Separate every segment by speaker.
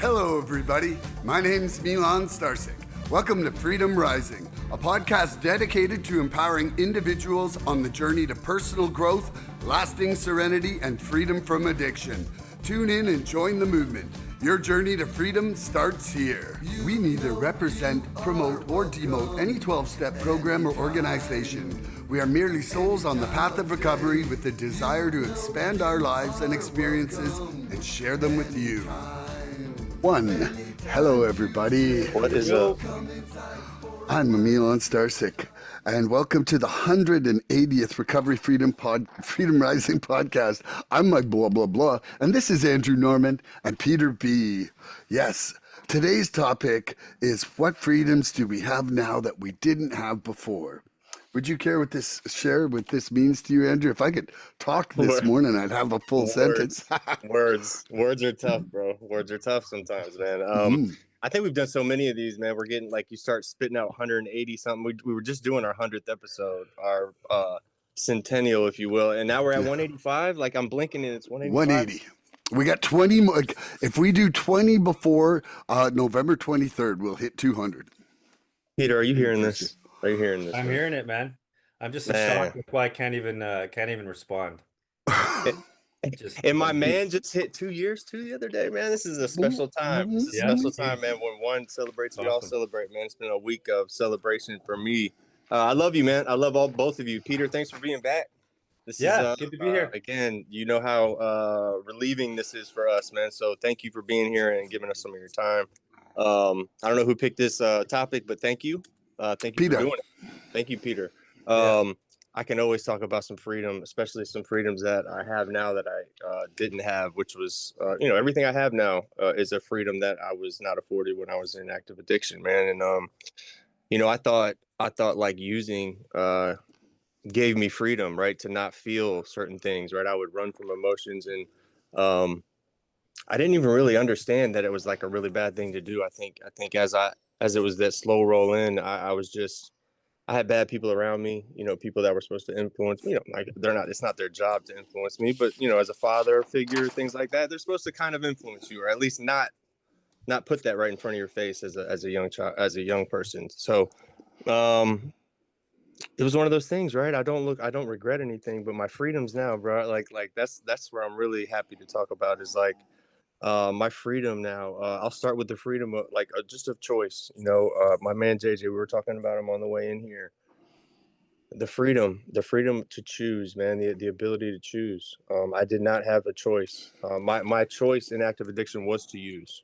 Speaker 1: Hello, everybody. My name's Milan Starcic. Welcome to Freedom Rising, a podcast dedicated to empowering individuals on the journey to personal growth, lasting serenity, and freedom from addiction. Tune in and join the movement. Your journey to freedom starts here. We neither represent, promote, or demote any 12-step program or organization. We are merely souls on the path of recovery with the desire to expand our lives and experiences and share them with you. Hello, everybody.
Speaker 2: What is up?
Speaker 1: I'm Milan Starcic, and welcome to the 180th Recovery Freedom Rising podcast. I'm Mike blah, blah, blah, and this is Andrew Norman and Peter B. Yes, today's topic is what freedoms do we have now that we didn't have before? Would you care share what this means to you, Andrew? If I could talk this morning, I'd have a full sentence.
Speaker 2: Words are tough, bro. Words are tough sometimes, man. I think we've done so many of these, man. We're getting you start spitting out 180 something. We were just doing our 100th episode, our centennial, if you will, and now we're at 185. I'm blinking and it's 185.
Speaker 1: 180. We got 20 more. If we do 20 before November 23rd, we'll hit 200.
Speaker 2: Peter, are you hearing this? Are you hearing this?
Speaker 3: I'm hearing it, man. I'm just in shock. That's why I can't even respond.
Speaker 2: And my man just hit 2 years too the other day, man. This is a special time. This is a special time, man. When one celebrates, we all celebrate, man. It's been a week of celebration for me. I love you, man. I love both of you. Peter, thanks for being back. This is
Speaker 3: good to be here.
Speaker 2: Again, you know how relieving this is for us, man. So thank you for being here and giving us some of your time. I don't know who picked this topic, but thank you. Thank you, Peter, for doing it. Thank you, Peter. I can always talk about some freedom, especially some freedoms that I have now that I didn't have, which was, everything I have now is a freedom that I was not afforded when I was in active addiction, man. And, I thought using gave me freedom, right, to not feel certain things, right? I would run from emotions, and I didn't even really understand that it was a really bad thing to do. I think as it was that slow roll in, I had bad people around me, people that were supposed to influence me, it's not their job to influence me, but, as a father figure, things like that, they're supposed to kind of influence you, or at least not put that right in front of your face as a young child, as a young person. So, it was one of those things, right? I don't regret anything, but my freedoms now, bro, that's where I'm really happy to talk about is my freedom now. I'll start with the freedom of just of choice. My man JJ, we were talking about him on the way in here. The freedom to choose, man. The ability to choose. I did not have a choice. My choice in active addiction was to use.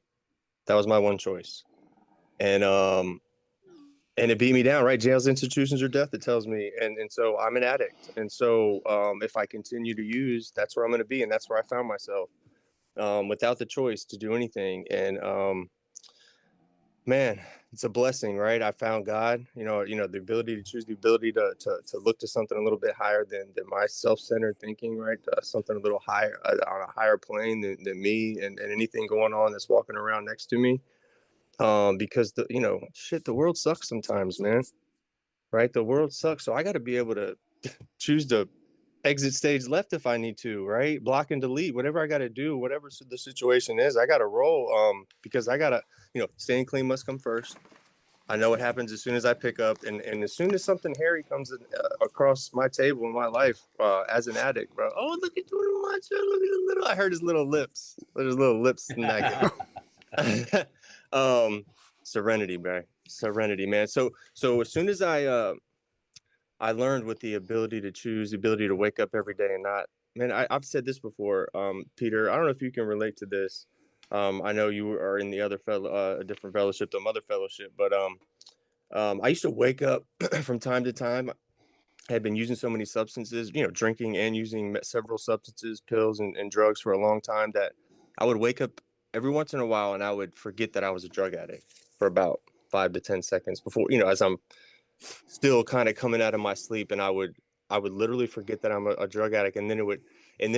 Speaker 2: That was my one choice, and it beat me down. Right, jails, institutions, or death. It tells me, and so I'm an addict. And so if I continue to use, that's where I'm going to be, and that's where I found myself. Without the choice to do anything. And man, it's a blessing, right? I found God, the ability to choose, the ability to look to something a little bit higher than my self-centered thinking, right? Something a little higher, on a higher plane than me and anything going on that's walking around next to me. Because the world sucks sometimes, man. Right? The world sucks. So I got to be able to choose to exit stage left if I need to, right? Block and delete, whatever I got to do, whatever the situation is, I got to roll, because I got to, staying clean must come first. I know what happens as soon as I pick up, and as soon as something hairy comes across my table in my life, as an addict, bro. Oh, look at you, look at his little, I heard his little lips, smacking. Serenity, bro. Serenity, man. So as soon as I learned with the ability to choose, the ability to wake up every day and not, man, I've said this before, Peter, I don't know if you can relate to this. I know you are in the other a different fellowship, the mother fellowship, but I used to wake up from time to time. I had been using so many substances, drinking and using several substances, pills and drugs for a long time, that I would wake up every once in a while and I would forget that I was a drug addict for about 5 to 10 seconds before, as I'm still kind of coming out of my sleep, and I would literally forget that I'm a drug addict, and then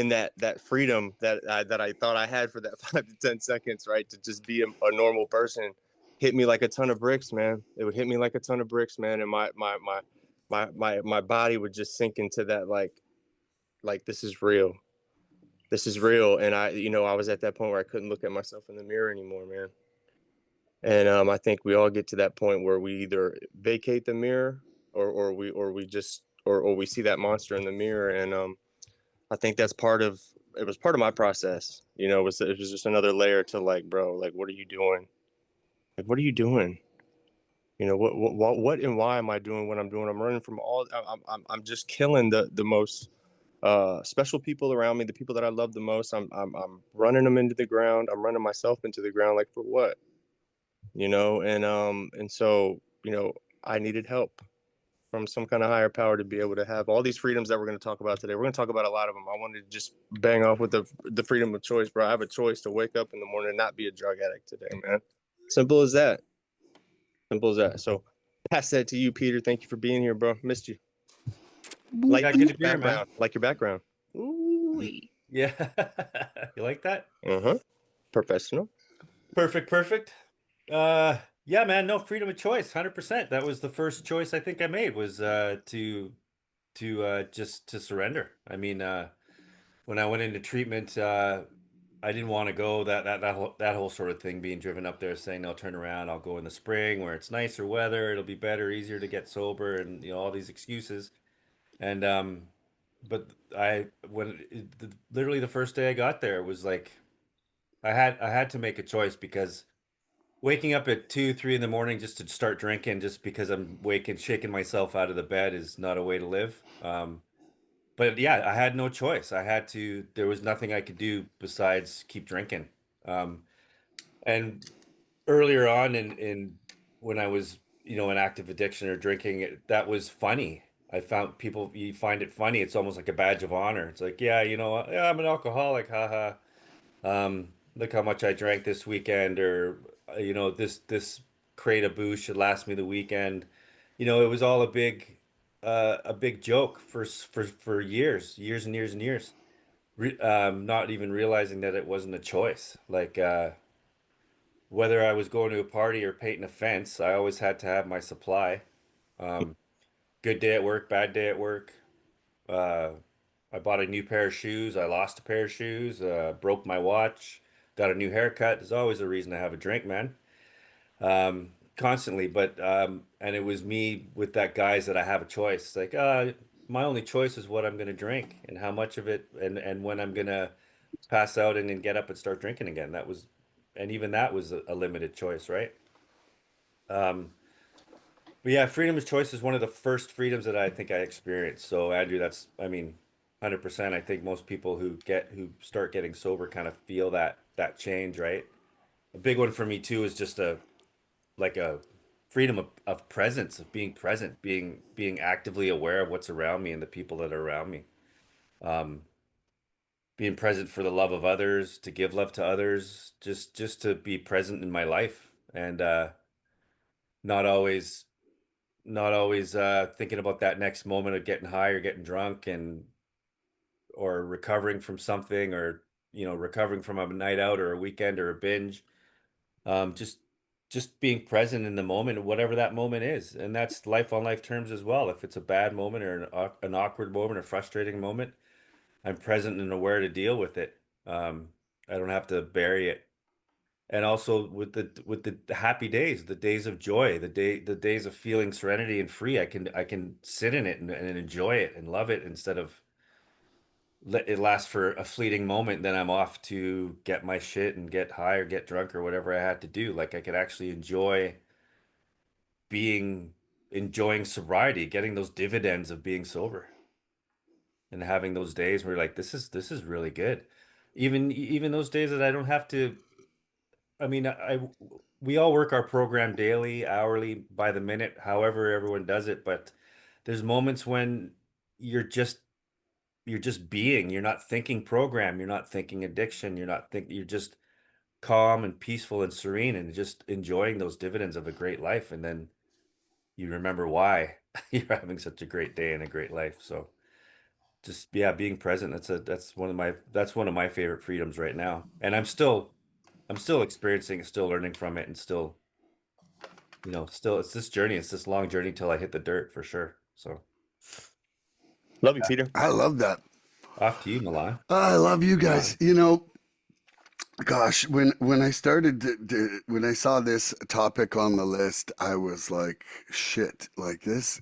Speaker 2: that freedom that I thought I had for that 5 to 10 seconds, right, to just be a normal person, hit me like a ton of bricks, man. It would hit me like a ton of bricks, man, and my body would just sink into that like this is real. this is real. And I was at that point where I couldn't look at myself in the mirror anymore, man. And I think we all get to that point where we either vacate the mirror or we see that monster in the mirror. And I think that's it was part of my process. It was just another layer to like, bro, like, what are you doing? Like, what are you doing? What and why am I doing what I'm doing? I'm running from I'm just killing the most special people around me, the people that I love the most. I'm running them into the ground. I'm running myself into the ground. Like, for what? And so I needed help from some kind of higher power to be able to have all these freedoms that we're going to talk about today. We're going to talk about a lot of them. I wanted to just bang off with the freedom of choice, bro. I have a choice to wake up in the morning and not be a drug addict today, man. Simple as that. Simple as that. So pass that to you, Peter. Thank you for being here, bro. Missed you. Like
Speaker 3: Yeah, good to be here, man.
Speaker 2: Like your background.
Speaker 3: Ooh. Yeah. You like that?
Speaker 2: Professional.
Speaker 3: Perfect. Yeah, man, no, freedom of choice, 100%. That was the first choice I think I made, was to just to surrender. I mean, when I went into treatment, I didn't want to go, that whole sort of thing, being driven up there saying, "No, turn around, I'll go in the spring where it's nicer weather, it'll be better, easier to get sober," and all these excuses. And but literally the first day I got there was like, I had to make a choice, because waking up at 2, 3 in the morning just to start drinking just because I'm waking, shaking myself out of the bed, is not a way to live. But yeah, I had no choice. There was nothing I could do besides keep drinking. Um, and earlier on in when I was, in active addiction or drinking, that was funny. I found people, you find it funny. It's almost like a badge of honor. It's like, yeah, yeah, I'm an alcoholic, haha. Look how much I drank this weekend, or this crate of booze should last me the weekend. It was all a big joke for years and years and years. Not even realizing that it wasn't a choice. Like, whether I was going to a party or painting a fence, I always had to have my supply. Um, Good day at work, bad day at work. Uh, I bought a new pair of shoes. I lost a pair of shoes. Broke my watch. Got a new haircut. There's always a reason to have a drink, man. Constantly. But and it was me with that guise that I have a choice. Like, my only choice is what I'm gonna drink and how much of it, and when I'm gonna pass out and then get up and start drinking again. And even that was a limited choice, right? Um, But yeah, freedom of choice is one of the first freedoms that I think I experienced. So Andrew, I mean, 100%. I think most people who start getting sober kind of feel that change, right? A big one for me too is just a freedom of presence, of being present, being actively aware of what's around me and the people that are around me. Um, Being present for the love of others, to give love to others, just to be present in my life, and not always not always thinking about that next moment of getting high or getting drunk, or recovering from something, or recovering from a night out or a weekend or a binge. Um just just being present in the moment, whatever that moment is, and that's life on life terms as well. If it's a bad moment or an awkward moment or frustrating moment, I'm present and aware to deal with it. I don't have to bury it. And also with the happy days, the days of joy, the days of feeling serenity and free, I can sit in it and enjoy it and love it, instead of let it last for a fleeting moment, then I'm off to get my shit and get high or get drunk or whatever I had to do. Like, I could actually being enjoying sobriety, getting those dividends of being sober, and having those days where you're like, this is really good. Even those days that I don't have to. I mean, we all work our program daily, hourly, by the minute, however everyone does it. But there's moments when you're just you're just being. You're not thinking program. You're not thinking addiction. You're just calm and peaceful and serene, and just enjoying those dividends of a great life. And then you remember why you're having such a great day and a great life. So just, yeah, being present. That's one of my favorite freedoms right now. And I'm still experiencing it, still learning from it, and still it's this journey. It's this long journey till I hit the dirt, for sure. So
Speaker 2: Love you, Peter.
Speaker 1: I love that.
Speaker 3: Off to you, Milan.
Speaker 1: I love you guys. You know, gosh, when I started when I saw this topic on the list, I was like, shit, like there's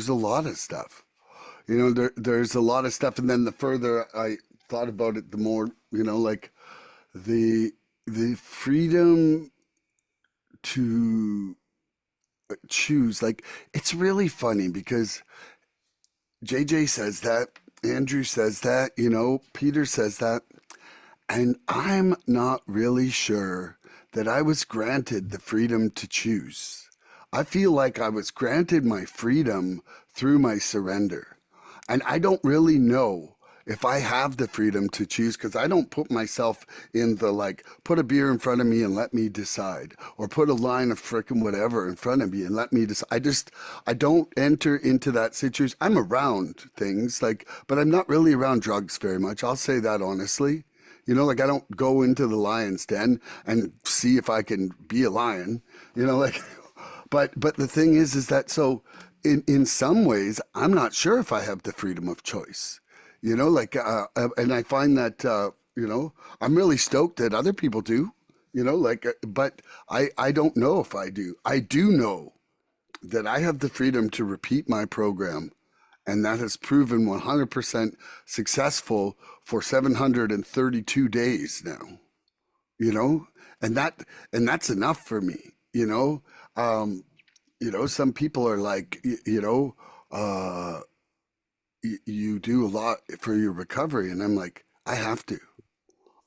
Speaker 1: a lot of stuff. You know, there's a lot of stuff, and then the further I thought about it, the more, like the the freedom to choose. Like, it's really funny because JJ says that, Andrew says that, Peter says that. And I'm not really sure that I was granted the freedom to choose. I feel like I was granted my freedom through my surrender. And I don't really know if I have the freedom to choose because I don't put myself in the like, put a beer in front of me and let me decide, or put a line of frickin' whatever in front of me and let me decide. I don't enter into that situation. I'm around things like, but I'm not really around drugs very much. I'll say that honestly. Like I don't go into the lion's den and see if I can be a lion, like, but the thing is that so in some ways, I'm not sure if I have the freedom of choice, like, and I find that, I'm really stoked that other people do, like, but I don't know if I do. I do know that I have the freedom to repeat my program, and that has proven 100% successful for 732 days now, you know, and that's enough for me, some people are like, uh, you do a lot for your recovery. And I'm like, I have to.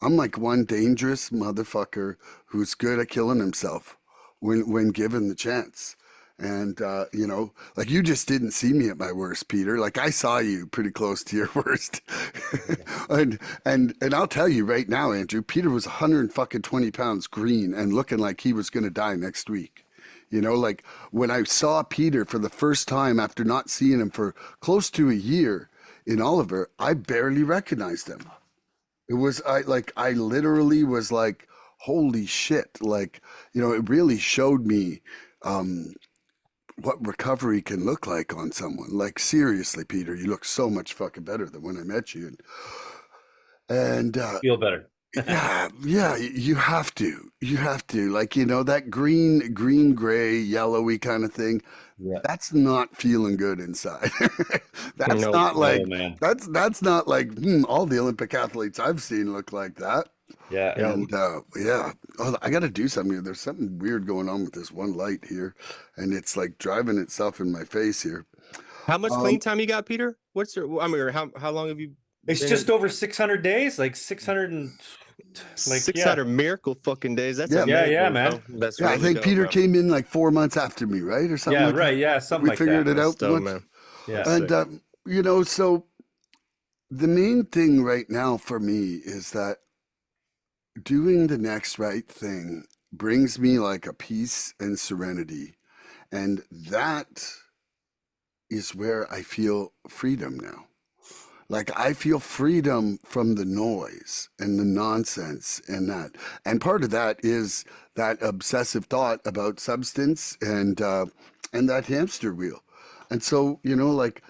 Speaker 1: I'm like one dangerous motherfucker who's good at killing himself when given the chance. And like you just didn't see me at my worst, Peter. Like I saw you pretty close to your worst. and I'll tell you right now, Andrew, Peter was 120 pounds green and looking like he was gonna die next week. Like when I saw Peter for the first time after not seeing him for close to a year in Oliver, I barely recognized him. It was I literally was like, holy shit. Like, it really showed me what recovery can look like on someone. Like seriously, Peter, you look so much fucking better than when I met you. And
Speaker 3: Feel better.
Speaker 1: yeah, you have to. You have to. Like, that green, gray, yellowy kind of thing.
Speaker 3: Yeah.
Speaker 1: That's not feeling good inside. That's
Speaker 2: No,
Speaker 1: not like
Speaker 3: no, man.
Speaker 1: that's not like all the Olympic athletes I've seen look like that.
Speaker 3: Yeah.
Speaker 1: And yeah, oh, I got to do something here. There's something weird going on with this one light here, and it's like driving itself in my face here.
Speaker 2: How much clean time you got, Peter? What's your? I mean, how long have you?
Speaker 3: It's just over 600 days, like 600 and like
Speaker 2: 600 miracle fucking days. That's
Speaker 1: Yeah.
Speaker 2: amazing,
Speaker 3: Yeah, man.
Speaker 2: bro. That's
Speaker 1: Yeah, I
Speaker 2: really
Speaker 1: think
Speaker 2: dope,
Speaker 1: Peter
Speaker 2: bro.
Speaker 1: came in like 4 months after me, right, or something
Speaker 3: Yeah,
Speaker 1: like
Speaker 3: right.
Speaker 1: that.
Speaker 3: Yeah, something
Speaker 1: We
Speaker 3: like
Speaker 1: figured
Speaker 3: that.
Speaker 1: it out
Speaker 2: Dope,
Speaker 1: once.
Speaker 2: man.
Speaker 3: Yeah.
Speaker 1: And so the main thing right now for me is that doing the next right thing brings me like a peace and serenity. And that is where I feel freedom now. Like I feel freedom from the noise and the nonsense and that. And part of that is that obsessive thought about substance and that hamster wheel. And so, like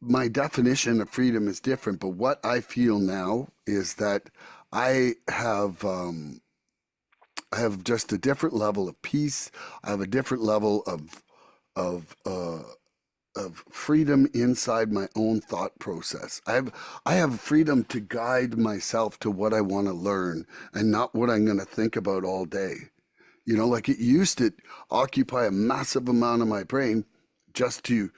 Speaker 1: my definition of freedom is different, but what I feel now is that I have I have just a different level of peace. I have a different level of of freedom inside my own thought process. I have freedom to guide myself to what I want to learn and not what I'm going to think about all day. Like it used to occupy a massive amount of my brain just to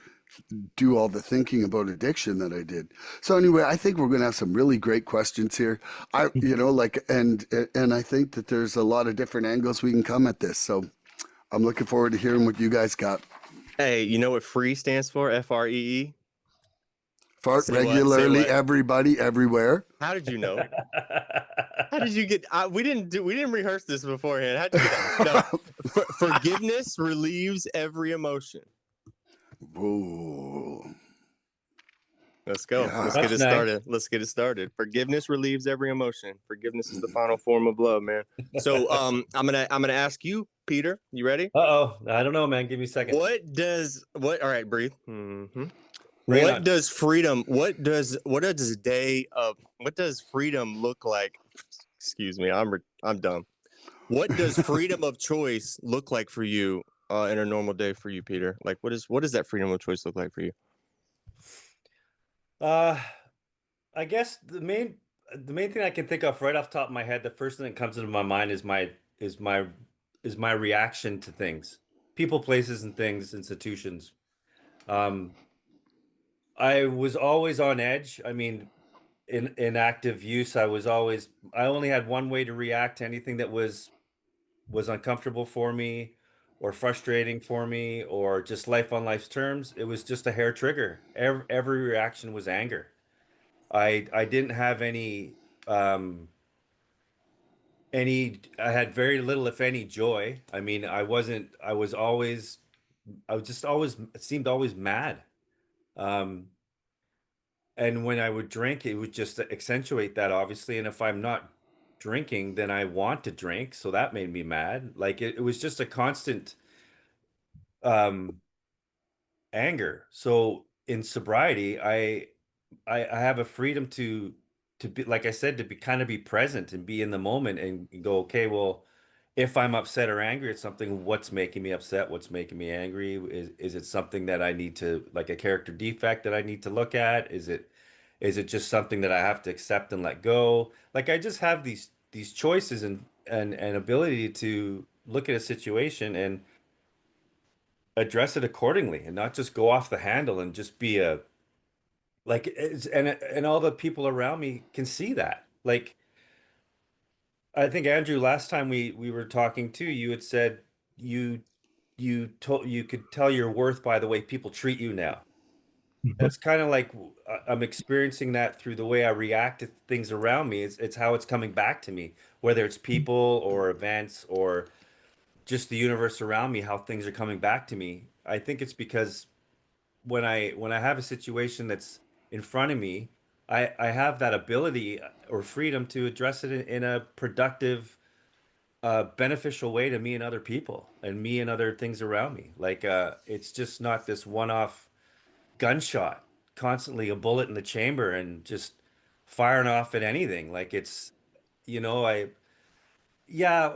Speaker 1: do all the thinking about addiction that I did. So anyway, I think we're going to have some really great questions here. And I think that there's a lot of different angles we can come at this. So I'm looking forward to hearing what you guys got.
Speaker 2: Hey, you know what FREE stands for? FREE.
Speaker 1: Fart
Speaker 2: Say what? Say
Speaker 1: regularly,
Speaker 2: what?
Speaker 1: everybody, everywhere.
Speaker 2: How did you know? How did you get? We didn't rehearse this beforehand. How'd you get that? No, forgiveness relieves every emotion.
Speaker 1: Whoa.
Speaker 2: Let's go.
Speaker 1: Yeah.
Speaker 2: Let's
Speaker 3: That's
Speaker 2: get it
Speaker 3: nice.
Speaker 2: started. Let's get it started. Forgiveness relieves every emotion. Forgiveness is the final form of love, man. So I'm gonna ask you, Peter. You ready?
Speaker 3: Uh-oh. I don't know, man. Give me a second.
Speaker 2: All right, breathe. Mm-hmm. What does freedom look like? Excuse me, I'm dumb. What does freedom of choice look like for you in a normal day for you, Peter? Like what does that freedom of choice look like for you?
Speaker 3: I guess the main thing I can think of right off the top of my head, the first thing that comes into my mind is my reaction to things, people, places, and things, institutions. Um, I was always on edge. I mean, in active use, I only had one way to react to anything that was uncomfortable for me or frustrating for me or just life on life's terms. It was just a hair trigger. Every reaction was anger. I didn't have um I had very little if any joy. I mean, I was just always seemed always mad. Um and when I would drink, it would just accentuate that, obviously. And if I'm not drinking, then I want to drink, so that made me mad. Like it was just a constant um anger. So in sobriety, I have a freedom to be, like I said, to be kind of be present and be in the moment and go, okay, well, if I'm upset or angry at something, what's making me upset? What's making me angry? Is it something that I need to, like a character defect that I need to look at? Is it just something that I have to accept and let go? Like I just have these choices and ability to look at a situation and address it accordingly and not just go off the handle and just be a like and all the people around me can see that. Like I think Andrew, last time we were talking too, you had said you you could tell your worth by the way people treat you now. That's kind of like I'm experiencing that through the way I react to things around me. It's how it's coming back to me, whether it's people or events or just the universe around me, how things are coming back to me. I think it's because when I have a situation that's in front of me, I have that ability or freedom to address it in a productive, beneficial way to me and other people and me and other things around me. Like it's just not this one-off gunshot, constantly a bullet in the chamber and just firing off at anything. Like it's, I yeah,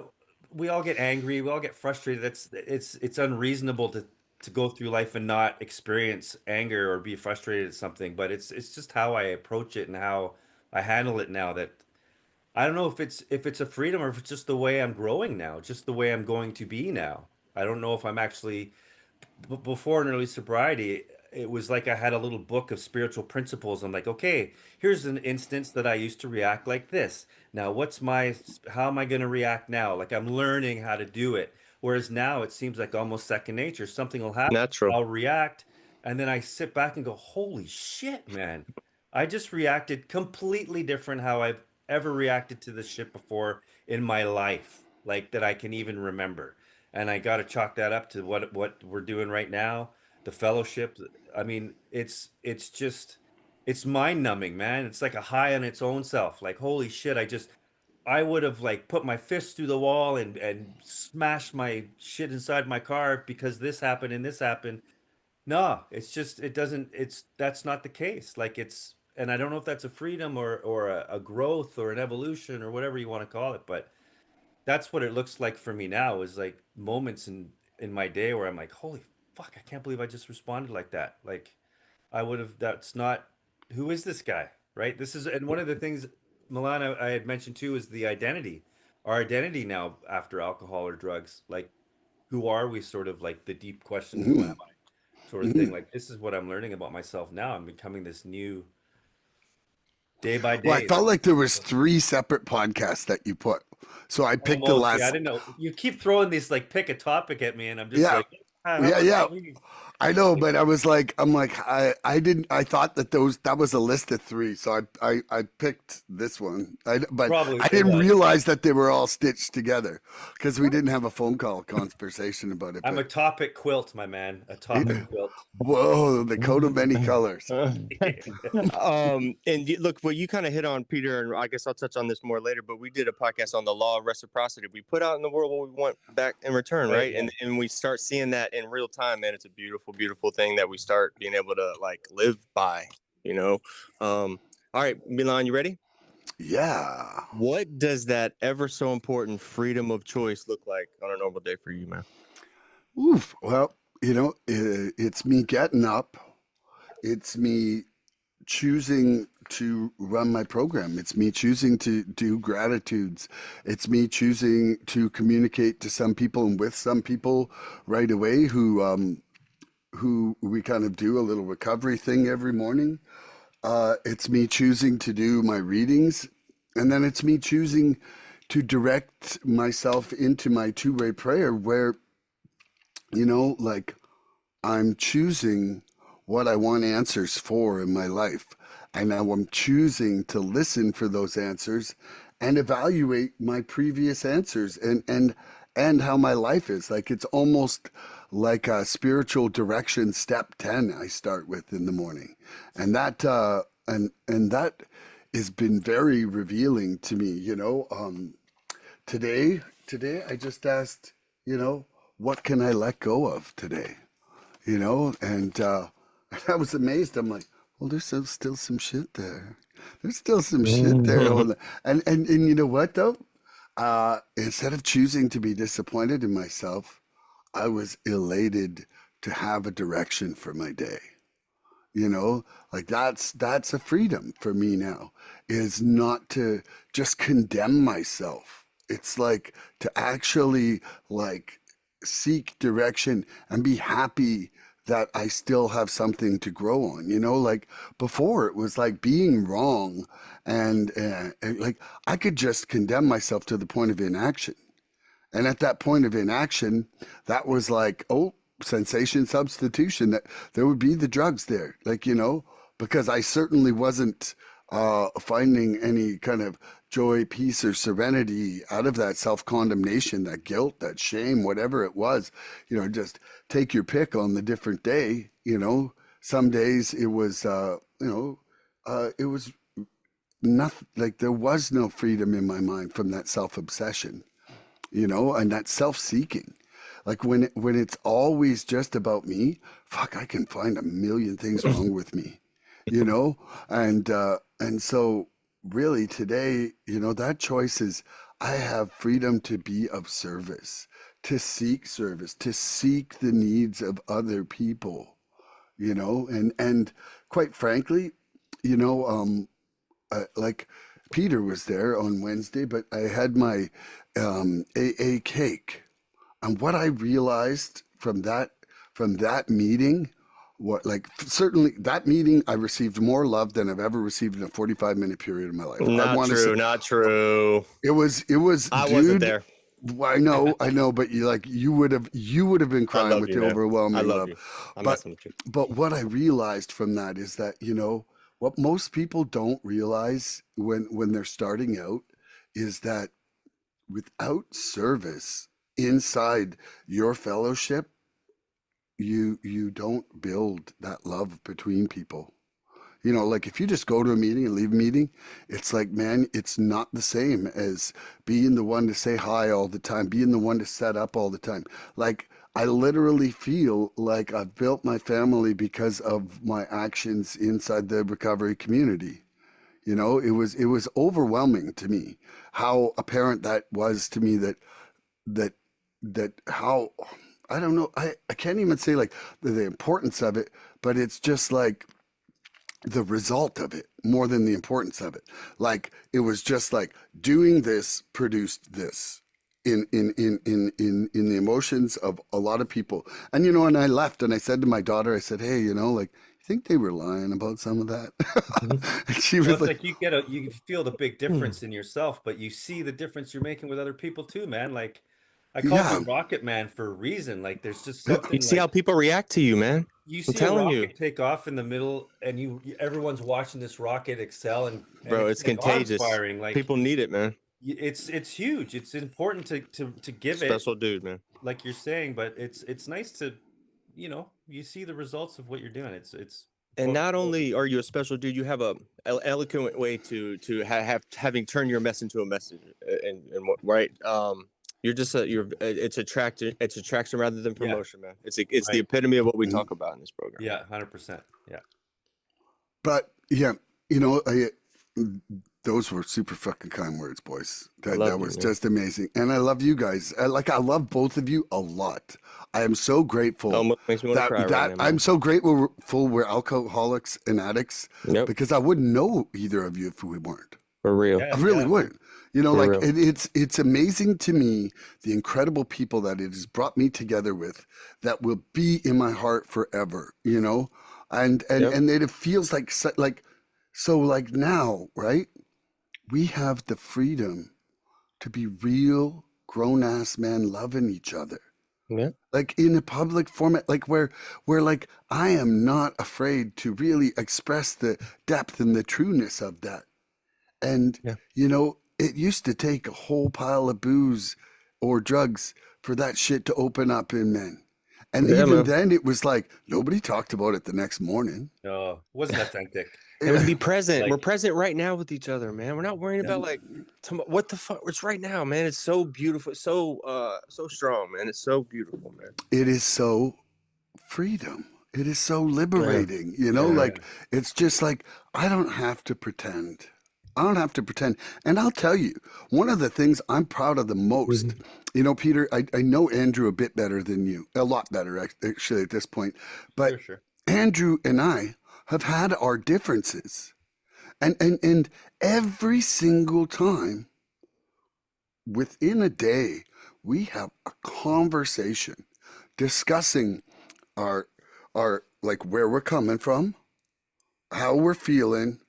Speaker 3: we all get angry, we all get frustrated. It's unreasonable to go through life and not experience anger or be frustrated at something, but it's just how I approach it and how I handle it now that I don't know if it's a freedom or if it's just the way I'm growing now, just the way I'm going to be now. I don't know if I'm actually before in early sobriety, it was like I had a little book of spiritual principles. I'm like, okay, here's an instance that I used to react like this. Now, how am I going to react now? Like I'm learning how to do it. Whereas now it seems like almost second nature. Something will happen,
Speaker 2: Natural.
Speaker 3: I'll react, and then I sit back and go, holy shit, man. I just reacted completely different how I've ever reacted to this shit before in my life, like that I can even remember. And I got to chalk that up to what we're doing right now, the fellowship. I mean, it's mind numbing, man. It's like a high on its own self. Like, holy shit, I would have like put my fist through the wall and smashed my shit inside my car because this happened and this happened. No, it's just it doesn't it's that's not the case. Like and I don't know if that's a freedom or a growth or an evolution or whatever you want to call it, but that's what it looks like for me now is like moments in my day where I'm like, holy fuck, I can't believe I just responded like that. Like I would have, that's not, who is this guy? Right? This is, and one of the things, Milan, I had mentioned too, is the identity. Our identity now after alcohol or drugs. Like, who are we? Sort of like the deep question, who am I? Sort of thing. Like, this is what I'm learning about myself now. I'm becoming this new day by
Speaker 1: Well, I
Speaker 3: day.
Speaker 1: felt like there was 3 separate podcasts that you put. So I picked the
Speaker 3: Almost, yeah. I
Speaker 1: last.
Speaker 3: didn't know. You keep throwing these like pick a topic at me, and I'm just
Speaker 1: Yeah.
Speaker 3: like, ah, how
Speaker 1: Yeah.
Speaker 3: about
Speaker 1: Yeah.
Speaker 3: tell me?
Speaker 1: I know, but I'm like, I thought that was a list of 3. So I picked this one. But
Speaker 3: Probably
Speaker 1: I
Speaker 3: it
Speaker 1: didn't
Speaker 3: was.
Speaker 1: realize that they were all stitched together because we didn't have a phone call conversation about it.
Speaker 3: I'm a
Speaker 1: But
Speaker 3: topic quilt, my man. A topic quilt.
Speaker 1: whoa, the coat of many colors.
Speaker 2: Look, well, you kind of hit on, Peter, and I guess I'll touch on this more later, but we did a podcast on the law of reciprocity. We put out in the world what we want back in return, right?
Speaker 3: Yeah.
Speaker 2: And we start seeing that in real time, man. It's a beautiful beautiful, beautiful thing that we start being able to like live by, you know? All right, Milan, you ready?
Speaker 1: Yeah.
Speaker 2: What does that ever so important freedom of choice look like on a normal day for you, man?
Speaker 1: Oof. Well, it's me getting up. It's me choosing to run my program. It's me choosing to do gratitudes. It's me choosing to communicate to some people and with some people right away who we kind of do a little recovery thing every morning. It's me choosing to do my readings, and then it's me choosing to direct myself into my two-way prayer where, like I'm choosing what I want answers for in my life. And now I'm choosing to listen for those answers and evaluate my previous answers and how my life is. Like it's almost like a spiritual direction step 10 I start with in the morning. And that has been very revealing to me, Today I just asked, what can I let go of today? And I was amazed. I'm like, well, there's still some shit there. There's still some shit there. And you know what though? Instead of choosing to be disappointed in myself, I was elated to have a direction for my day. Like that's a freedom for me now, is not to just condemn myself. It's like to actually like seek direction and be happy that I still have something to grow on. Like before it was like being wrong, and like I could just condemn myself to the point of inaction. And at that point of inaction, that was like, oh, sensation substitution. That there would be the drugs there, like, because I certainly wasn't finding any kind of joy, peace, or serenity out of that self condemnation, that guilt, that shame, whatever it was. Just take your pick on the different day. Some days it was, it was nothing. Like there was no freedom in my mind from that self obsession, and that self-seeking. Like when it's always just about me, fuck, I can find a million things wrong with me, you know? And so really today, that choice is I have freedom to be of service, to seek the needs of other people, and quite frankly, you know, um, like Peter was there on Wednesday, but I had my AA cake, and what I realized from that meeting, what like certainly that meeting, I received more love than I've ever received in a 45-minute period of my life. I
Speaker 2: Not
Speaker 1: want to say
Speaker 2: true. Not true.
Speaker 1: it was,
Speaker 2: I wasn't
Speaker 1: dude.
Speaker 2: there.
Speaker 1: I know, but you would have been
Speaker 2: I
Speaker 1: crying
Speaker 2: love
Speaker 1: with
Speaker 2: you,
Speaker 1: the
Speaker 2: man. I
Speaker 1: overwhelming
Speaker 2: love
Speaker 1: love.
Speaker 2: you. I'm
Speaker 1: But
Speaker 2: messing with you.
Speaker 1: but what I realized from that is that what most people don't realize when they're starting out is that without service inside your fellowship, you don't build that love between people. Like if you just go to a meeting and leave a meeting, it's like, man, it's not the same as being the one to say hi all the time, being the one to set up all the time. Like I literally feel like I've built my family because of my actions inside the recovery community. It was overwhelming to me how apparent that was to me, that that how I don't know, I can't even say like the importance of it, but it's just like the result of it more than the importance of it. Like it was just like doing this produced this in the emotions of a lot of people. And I left and I said to my daughter, I said, hey, like you think they were lying about some of that?
Speaker 3: Mhm.
Speaker 1: And she
Speaker 3: Well,
Speaker 1: was
Speaker 3: it's
Speaker 1: like,
Speaker 3: like you feel the big difference in yourself, but you see the difference you're making with other people too, man. Like I called
Speaker 1: yeah,
Speaker 3: you Rocket Man for a reason. Like there's just
Speaker 2: You
Speaker 3: something
Speaker 2: see how
Speaker 3: like
Speaker 2: people react to you, man.
Speaker 3: you
Speaker 2: I'm
Speaker 3: see a
Speaker 2: telling you,
Speaker 3: rocket take off in the middle and everyone's watching this rocket excel and
Speaker 2: bro.
Speaker 3: it's
Speaker 2: It's
Speaker 3: like
Speaker 2: contagious.
Speaker 3: awe-inspiring. Like
Speaker 2: People need it, man.
Speaker 3: it's huge. It's important to give it
Speaker 2: Special dude, man.
Speaker 3: like you're saying, but it's nice to, you see the results of what you're doing. It's
Speaker 2: And not only are you a special dude, you have a eloquent way to have having turned your mess into a message, and right. it's attraction rather than promotion, man. It's
Speaker 3: Right.
Speaker 2: the epitome of what we talk about in this program.
Speaker 3: Yeah, 100%. Yeah.
Speaker 1: But yeah, those were super fucking kind words, boys. That was just amazing, and I love you guys. I love both of you a lot. I am so grateful.
Speaker 2: Almost makes me want to cry right now, man.
Speaker 1: I'm so grateful we're alcoholics and addicts, because I wouldn't know either of you if we weren't.
Speaker 2: For real.
Speaker 1: I really wouldn't.
Speaker 2: For real.
Speaker 1: It's amazing to me the incredible people that it has brought me together with that will be in my heart forever. And it feels like now, right? We have the freedom to be real grown-ass men loving each other.
Speaker 2: Yeah.
Speaker 1: Like in a public format, like where like I am not afraid to really express the depth and the trueness of that. And it used to take a whole pile of booze or drugs for that shit to open up in men. And even then it was like nobody talked about it the next morning.
Speaker 3: No, it wasn't authentic.
Speaker 2: It would be present. We're present right now with each other, man. We're not worrying about what the fuck. It's right now, man. It's so beautiful. It's so strong, man. It's so beautiful, man.
Speaker 1: It is so freedom. It is so liberating, it's just like, I don't have to pretend. And I'll tell you, one of the things I'm proud of the most, Peter, I know Andrew a bit better than you, a lot better actually at this point, but
Speaker 3: Sure.
Speaker 1: Andrew and I have had our differences, and every single time within a day, we have a conversation discussing our like where we're coming from, how we're feeling,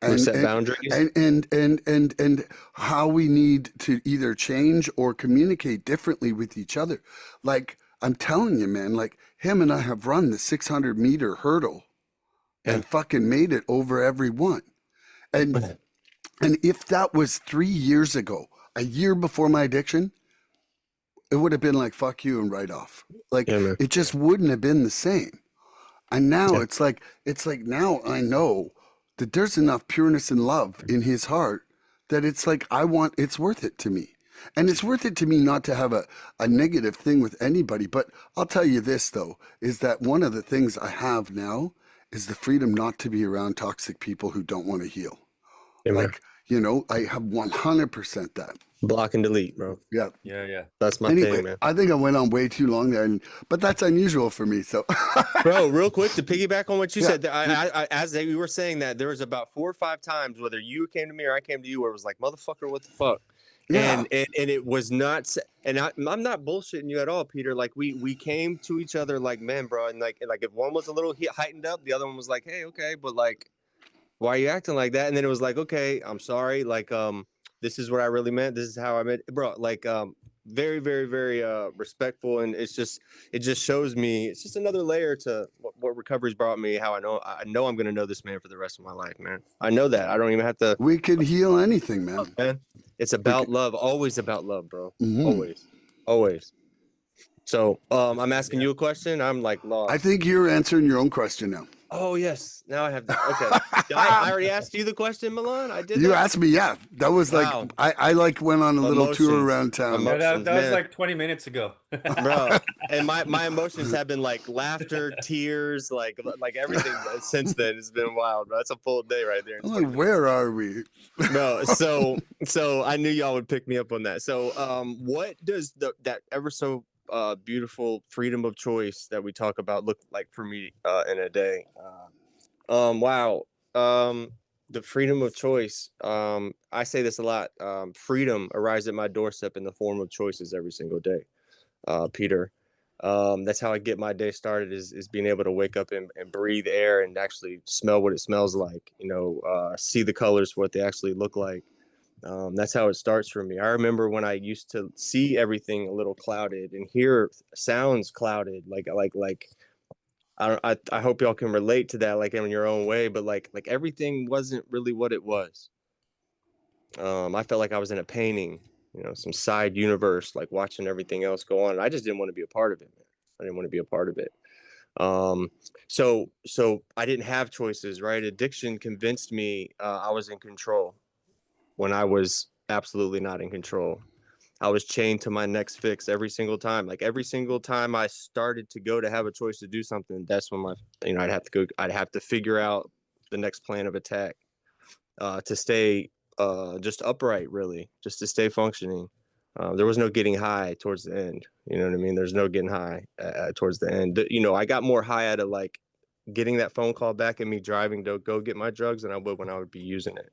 Speaker 1: and
Speaker 2: set boundaries,
Speaker 1: and how we need to either change or communicate differently with each other. Like I'm telling you, man, like him and I have run the 600-meter hurdle and fucking made it over every one. And if that was 3 years ago, a year before my addiction, it would have been like, fuck you and right off. Like it just wouldn't have been the same. And now it's like now I know that there's enough pureness and love in his heart that it's like, it's worth it to me. And it's worth it to me not to have a negative thing with anybody. But I'll tell you this, though, is that one of the things I have now is the freedom not to be around toxic people who don't want to heal.
Speaker 2: Amen.
Speaker 1: Like, I have 100% that.
Speaker 2: Block and delete, bro.
Speaker 1: Yeah.
Speaker 3: Yeah.
Speaker 2: That's my thing, man.
Speaker 1: I think I went on way too long there, but that's unusual for me. So,
Speaker 2: bro, real quick to piggyback on what you said, I as you were saying that, there was about 4 or 5 times, whether you came to me or I came to you, where it was like, motherfucker, what the fuck? Yeah. And it was not, and I'm not bullshitting you at all, Peter. Like we came to each other like, man, bro, and like if one was a little heightened up, the other one was like, hey, okay, but like, why are you acting like that? And then it was like, okay, I'm sorry, like this is what I really meant. This is how I meant, bro. Like very, very, very respectful, and it just shows me, it's just another layer to what recovery's brought me. How I know I'm gonna know this man for the rest of my life, man. I know that. I don't even have to.
Speaker 1: We can heal anything, man.
Speaker 2: It's about love. Always about love, bro. Mm-hmm. Always. So I'm asking you a question. I'm like lost.
Speaker 1: I think you're answering your own question now.
Speaker 2: Oh yes, now I have. Okay, I already asked you the question, Milan. I did.
Speaker 1: You asked me, yeah. That was like I like went on a little tour around town.
Speaker 3: That was like 20 minutes ago,
Speaker 2: bro. And my emotions have been like laughter, tears, like everything since then. It's been wild, bro. That's a full day right there.
Speaker 1: I'm like, where are we?
Speaker 2: No, so I knew y'all would pick me up on that. So what does that ever so beautiful freedom of choice that we talk about look like for me in a day? Wow. The freedom of choice. I say this a lot. Freedom arrives at my doorstep in the form of choices every single day. Peter. That's how I get my day started, is being able to wake up and breathe air and actually smell what it smells like, see the colors, what they actually look like. That's how it starts for me. I remember when I used to see everything a little clouded and hear sounds clouded, like I hope y'all can relate to that, like in your own way, but like everything wasn't really what it was. I felt like I was in a painting, some side universe, like watching everything else go on. And I just didn't want to be a part of it, man. I didn't want to be a part of it. So I didn't have choices, right? Addiction convinced me I was in control when I was absolutely not in control. I was chained to my next fix every single time. Like every single time I started to go to have a choice to do something, that's when I'd have to figure out the next plan of attack to stay just upright, really, just to stay functioning. There was no getting high towards the end. You know what I mean? There's no getting high towards the end. I got more high out of like getting that phone call back and me driving to go get my drugs than I would when I would be using it.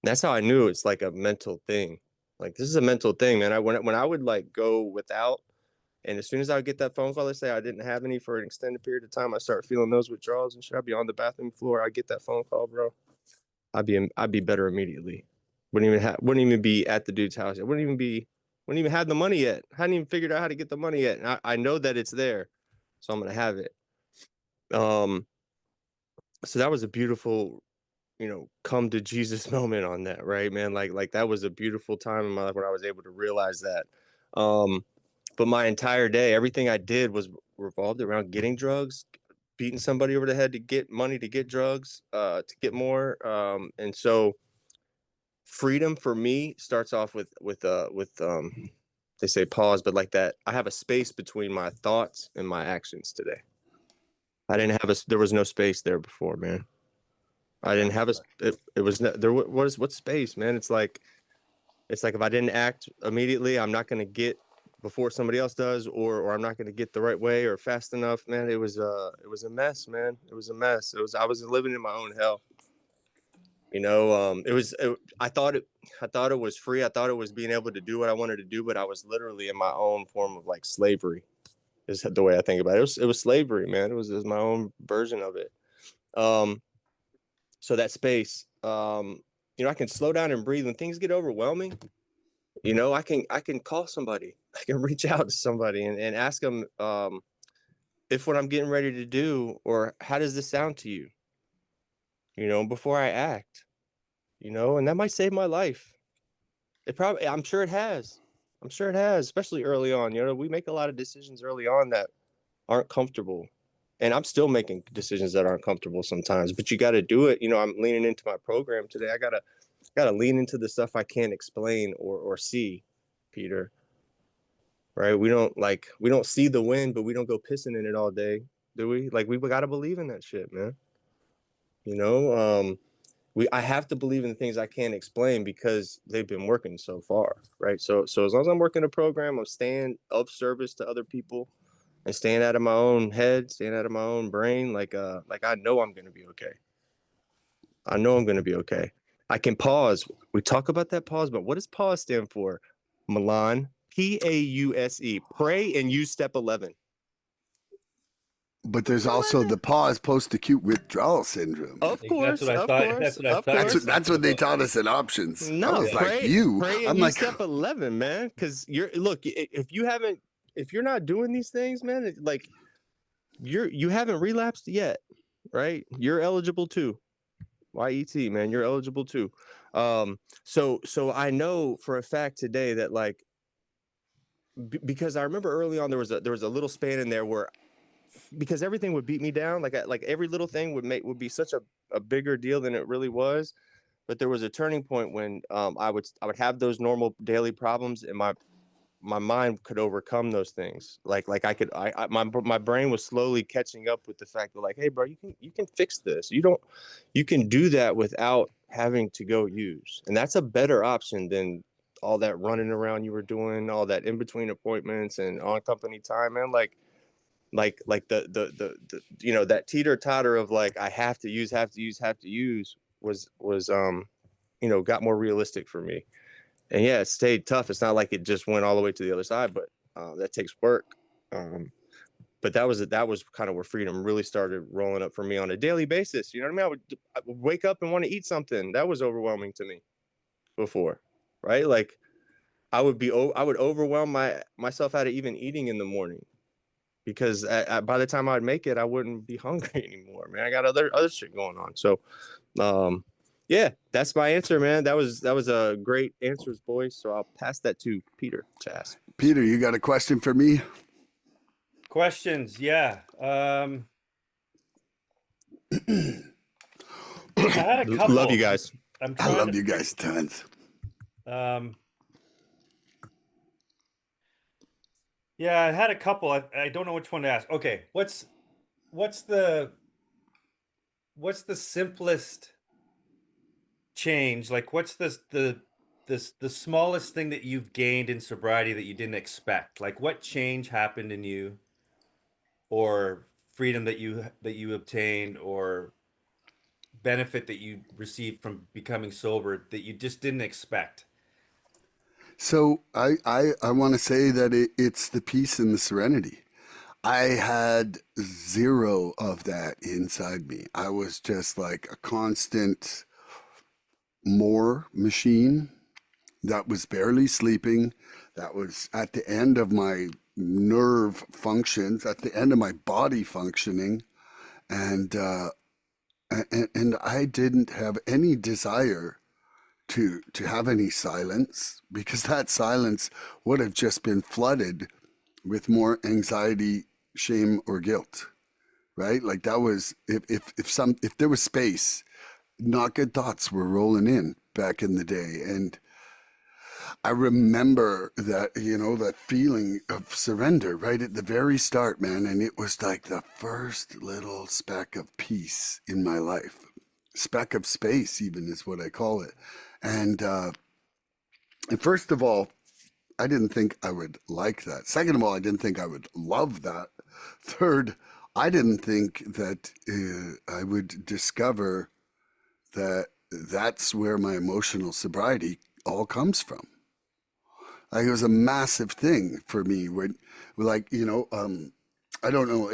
Speaker 2: That's how I knew it's like a mental thing. Like this is a mental thing, man. When I would like go without, and as soon as I would get that phone call, let's say I didn't have any for an extended period of time, I start feeling those withdrawals and shit. I'd be on the bathroom floor. I get that phone call, bro. I'd be better immediately. Wouldn't even be at the dude's house. Wouldn't even have the money yet. Hadn't even figured out how to get the money yet. And I know that it's there, so I'm gonna have it. So that was a beautiful, come to Jesus moment on that, right, man? Like that was a beautiful time in my life when I was able to realize that. But my entire day, everything I did was revolved around getting drugs, beating somebody over the head to get money, to get drugs, to get more. And so freedom for me starts off with they say pause, but like that, I have a space between my thoughts and my actions today. There was no space there before, man. I didn't have what space, man? It's like if I didn't act immediately, I'm not going to get before somebody else does, or I'm not going to get the right way or fast enough, man. It was a mess, man. It was a mess. I was living in my own hell. I thought it was free. I thought it was being able to do what I wanted to do, but I was literally in my own form of like slavery is the way I think about it. It was slavery, man. It was my own version of it. So that space, I can slow down and breathe when things get overwhelming. I can call somebody. I can reach out to somebody and ask them if what I'm getting ready to do, or how does this sound to you? Before I act, and that might save my life. I'm sure it has. Especially early on. We make a lot of decisions early on that aren't comfortable. And I'm still making decisions that aren't comfortable sometimes, but you got to do it. I'm leaning into my program today. I gotta lean into the stuff I can't explain or see, Peter. Right? We don't see the wind, but we don't go pissing in it all day, do we? Like we got to believe in that shit, man. I have to believe in the things I can't explain because they've been working so far, right? So as long as I'm working a program, I'm staying of service to other people and staying out of my own head, staying out of my own brain. Like I know I'm gonna be okay. I know I'm gonna be okay. I can pause. We talk about that pause, but what does pause stand for? Milan, Pause, pray and use step 11.
Speaker 1: But there's also the pause post-acute withdrawal syndrome.
Speaker 2: Of course,
Speaker 3: that's what I thought.
Speaker 2: of course.
Speaker 1: That's what they taught us in options.
Speaker 2: No,
Speaker 1: I was
Speaker 2: pray and
Speaker 1: I'm
Speaker 2: use
Speaker 1: like,
Speaker 2: step 11, man. Because if you're not doing these things, man, like you haven't relapsed yet, right? You're eligible too. YET, man, you're eligible too. So I know for a fact today that like because I remember early on there was a little span in there where because everything would beat me down, like every little thing would be such a bigger deal than it really was. But there was a turning point when I would have those normal daily problems, and my mind could overcome those things. Like my brain was slowly catching up with the fact that like, hey, bro, you can fix this. You can do that without having to go use, and that's a better option than all that running around you were doing, all that in between appointments and on company time, man. Like the that teeter totter of like I have to use was got more realistic for me. And yeah, it stayed tough. It's not like it just went all the way to the other side, but that takes work. But that was kind of where freedom really started rolling up for me on a daily basis. You know what I mean? I would wake up and want to eat something. That was overwhelming to me before, right? Like I would overwhelm myself out of even eating in the morning because by the time I'd make it, I wouldn't be hungry anymore, man. I got other shit going on. So, yeah, that's my answer, man. That was a great answers, boys. So I'll pass that to Peter to ask.
Speaker 1: Peter, you got a question for me?
Speaker 3: Questions, yeah. I had a couple.
Speaker 2: Love you guys.
Speaker 1: I love you guys tons.
Speaker 3: Yeah, I had a couple. I don't know which one to ask. Okay, what's the what's the simplest change? Like, what's the smallest thing that you've gained in sobriety that you didn't expect? Like, what change happened in you, or freedom that you obtained, or benefit that you received from becoming sober that you just didn't expect?
Speaker 1: So I want to say that it's the peace and the serenity. I had zero of that inside me. I was just like a constant more machine that was barely sleeping, that was at the end of my nerve functions, at the end of my body functioning, and I didn't have any desire to have any silence, because that silence would have just been flooded with more anxiety, shame, or guilt. Right? Like that was if there was space, not good thoughts were rolling in back in the day. And I remember that, that feeling of surrender right at the very start, man. And it was like the first little speck of peace in my life. Speck of space, even, is what I call it. And, uh, and first of all, I didn't think I would like that. Second of all, I didn't think I would love that. Third, I didn't think that I would discover that that's where my emotional sobriety all comes from. Like it was a massive thing for me when, like, I don't know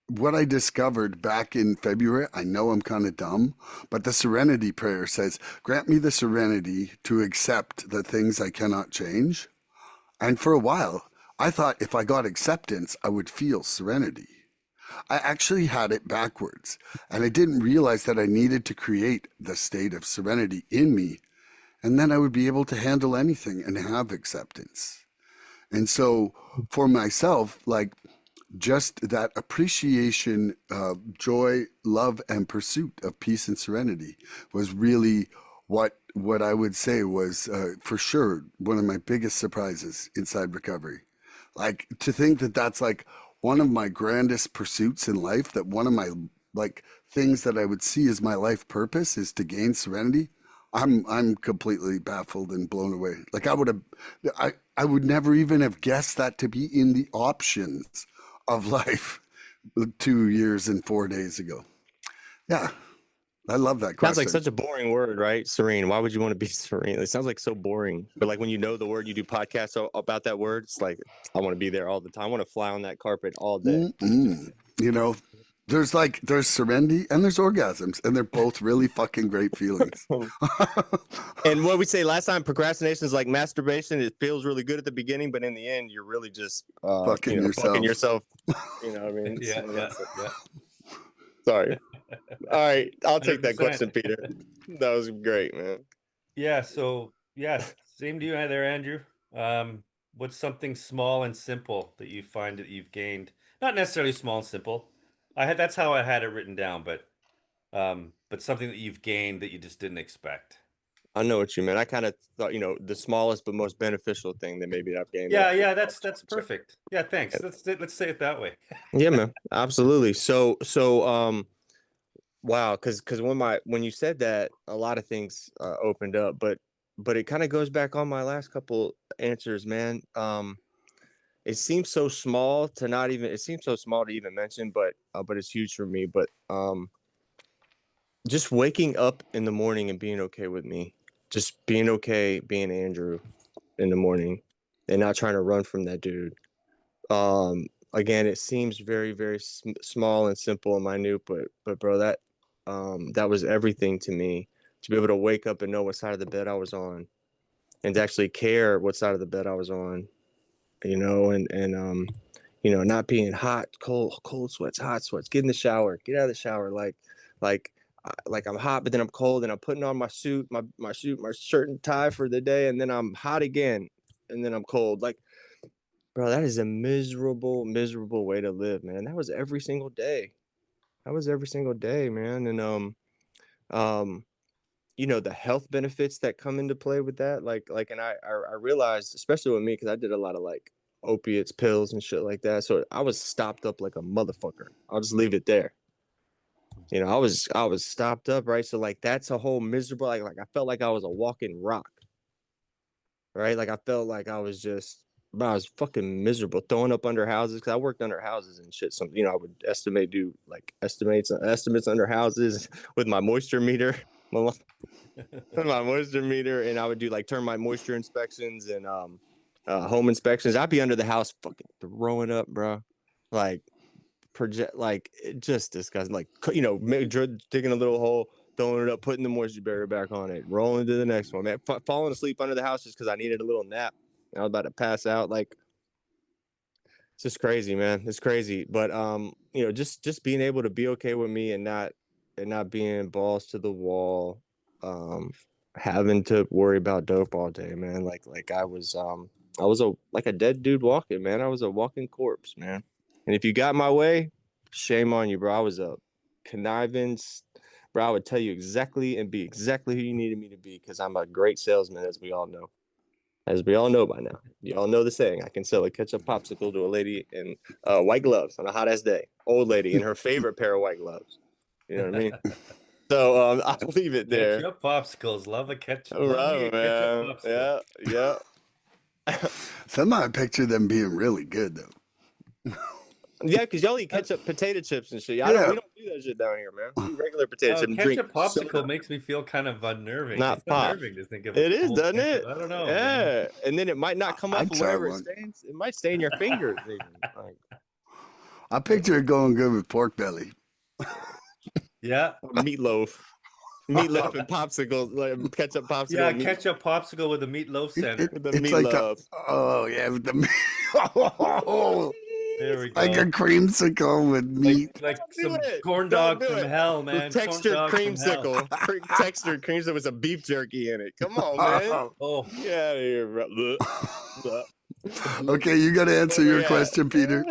Speaker 1: what I discovered back in February. I know I'm kind of dumb, but the serenity prayer says, grant me the serenity to accept the things I cannot change. And for a while, I thought if I got acceptance, I would feel serenity. I actually had it backwards, and I didn't realize that I needed to create the state of serenity in me, and then I would be able to handle anything and have acceptance. And so for myself, like just that appreciation, joy, love, and pursuit of peace and serenity was really what I would say was for sure one of my biggest surprises inside recovery. Like to think that that's like one of my grandest pursuits in life, that one of my like things that I would see as my life purpose is to gain serenity. I'm completely baffled and blown away. Like I would never even have guessed that to be in the options of life 2 years and 4 days ago. Yeah, I love that
Speaker 2: Sounds like
Speaker 1: question.
Speaker 2: such a boring word, right? Serene. Why would you want to be serene? It sounds like so boring. But like when you know the word, you do podcasts about that word. It's like I want to be there all the time. I want to fly on that carpet all day.
Speaker 1: Mm-mm. You know, there's serenity and there's orgasms, and they're both really fucking great feelings.
Speaker 2: And what we say last time, procrastination is like masturbation. It feels really good at the beginning, but in the end, you're really just
Speaker 1: Fucking
Speaker 2: fucking
Speaker 1: yourself.
Speaker 2: yourself. You know what I mean?
Speaker 3: Yeah,
Speaker 2: So
Speaker 3: yeah,
Speaker 2: that's it.
Speaker 3: yeah.
Speaker 2: Sorry. All right, I'll take that
Speaker 3: 100%.
Speaker 2: question, Peter. That was great, man.
Speaker 3: Yeah, so yes, same to you there, Andrew. Um, what's something small and simple that you find that you've gained? Not necessarily small and simple. That's how I had it written down, but something that you've gained that you just didn't expect.
Speaker 2: I know what you meant. I kind of thought, the smallest but most beneficial thing that maybe I've gained that
Speaker 3: Yeah,
Speaker 2: I
Speaker 3: yeah,
Speaker 2: didn't
Speaker 3: that's perfect. Yeah, thanks.
Speaker 2: know.
Speaker 3: Let's say it that way.
Speaker 2: Yeah, man, absolutely. So, wow, because when you said that, a lot of things opened up, but it kind of goes back on my last couple answers, man. It seems so small to not even. It seems so small to even mention, but it's huge for me. But just waking up in the morning and being okay with me, just being okay being Andrew in the morning, and not trying to run from that dude. Again, it seems very, very small and simple and minute, but bro, that was everything to me. To be able to wake up and know what side of the bed I was on, and to actually care what side of the bed I was on, and not being hot, cold sweats, hot sweats. Get in the shower, get out of the shower, like like I'm hot, but then I'm cold, and I'm putting on my suit, my shirt and tie for the day, and then I'm hot again, and then I'm cold. Like, bro, that is a miserable, miserable way to live, man. That was every single day. That was every single day, man. And um, the health benefits that come into play with that, and I realized, especially with me, because I did a lot of like opiates, pills, and shit like that. So I was stopped up like a motherfucker. I'll just leave it there. You know, I was stopped up, right? So like that's a whole miserable. Like I felt like I was a walking rock, right? Like I felt like I was just. But I was fucking miserable throwing up under houses because I worked under houses and shit. So, you know, I would do like estimates under houses with my moisture meter. My moisture meter, and I would do like termite moisture inspections and home inspections. I'd be under the house fucking throwing up, bro. Like just disgusting. Like, you know, digging a little hole, throwing it up, putting the moisture barrier back on it, rolling to the next one, man. Falling asleep under the house just because I needed a little nap. I was about to pass out. Like, it's just crazy, man. It's crazy. But you know, just being able to be okay with me and not being balls to the wall, having to worry about dope all day, man. Like I was a dead dude walking, man. I was a walking corpse, man. And if you got my way, shame on you, bro. I was a conniving, bro. I would tell you exactly and be exactly who you needed me to be because I'm a great salesman, as we all know. As we all know by now. You all know the saying, I can sell a ketchup popsicle to a lady in white gloves on a hot-ass day. Old lady in her favorite pair of white gloves. You know what I mean? So I'll leave it there.
Speaker 3: Ketchup popsicles. Love a ketchup.
Speaker 2: Right, man.
Speaker 3: Popsicle.
Speaker 2: Yeah.
Speaker 1: Somehow I picture them being really good, though.
Speaker 2: Yeah, because y'all eat ketchup potato chips and shit. We don't do that shit down here, man. We eat regular potato chips.
Speaker 3: Ketchup popsicle makes me feel kind of unnerving.
Speaker 2: Not
Speaker 3: it's
Speaker 2: pop.
Speaker 3: unnerving to think of
Speaker 2: it is, doesn't
Speaker 3: ketchup.
Speaker 2: it?
Speaker 3: I don't know.
Speaker 2: Yeah,
Speaker 3: Man.
Speaker 2: And then it might not come off wherever it stains. It might stain your fingers. Even. Like,
Speaker 1: I picture it going good with pork belly.
Speaker 3: Yeah.
Speaker 2: Meatloaf and popsicles, like ketchup popsicle.
Speaker 3: Yeah, ketchup popsicle with a meatloaf center.
Speaker 2: With the meatloaf.
Speaker 1: With the meat.
Speaker 3: There we go.
Speaker 1: Like a creamsicle with meat.
Speaker 3: Like some corn dog from hell, man.
Speaker 2: Textured creamsicle. Textured creamsicle with some beef jerky in it. Come on, man.
Speaker 3: Oh.
Speaker 2: Get out of here, bro.
Speaker 1: Okay, you got to answer your question, Peter.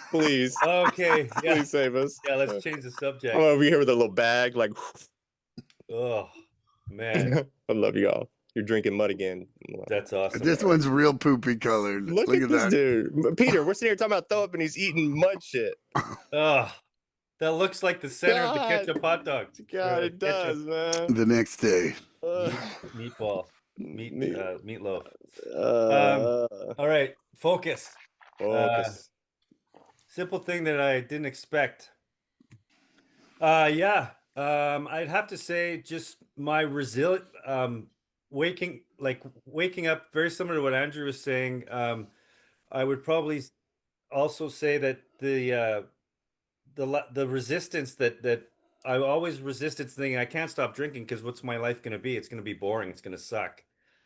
Speaker 2: Please.
Speaker 3: Okay. Yeah.
Speaker 2: Please save us.
Speaker 3: Yeah, let's change the subject.
Speaker 2: I'm over here with a little bag, like.
Speaker 3: Oh, man.
Speaker 2: I love y'all. You're drinking mud again.
Speaker 3: That's awesome.
Speaker 1: This one's real poopy colored.
Speaker 2: Look at this dude. Peter, we're sitting here talking about throw up and he's eating mud shit.
Speaker 3: Oh, that looks like the center of the ketchup hot dog.
Speaker 2: God, it does, man.
Speaker 1: The next day.
Speaker 3: Meatloaf. All right, focus. Simple thing that I didn't expect. I'd have to say just my waking up, very similar to what Andrew was saying. I would probably also say that the resistance that I always resisted thinking I can't stop drinking because what's my life going to be? It's going to be boring. It's going to suck.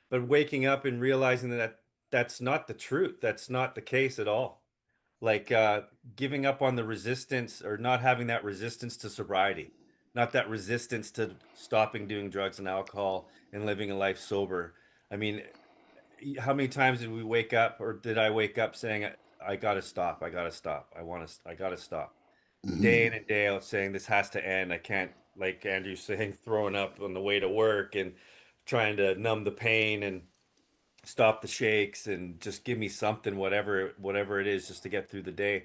Speaker 3: But waking up and realizing that that's not the truth. That's not the case at all. Like giving up on the resistance or not having that resistance to sobriety, not that resistance to stopping doing drugs and alcohol and living a life sober. I mean, how many times did we wake up or did I wake up saying, I got to stop. I got to stop. I got to stop. Mm-hmm. Day in and day out saying this has to end. I can't, like Andrew's saying, throwing up on the way to work and trying to numb the pain and stop the shakes and just give me something, whatever it is, just to get through the day.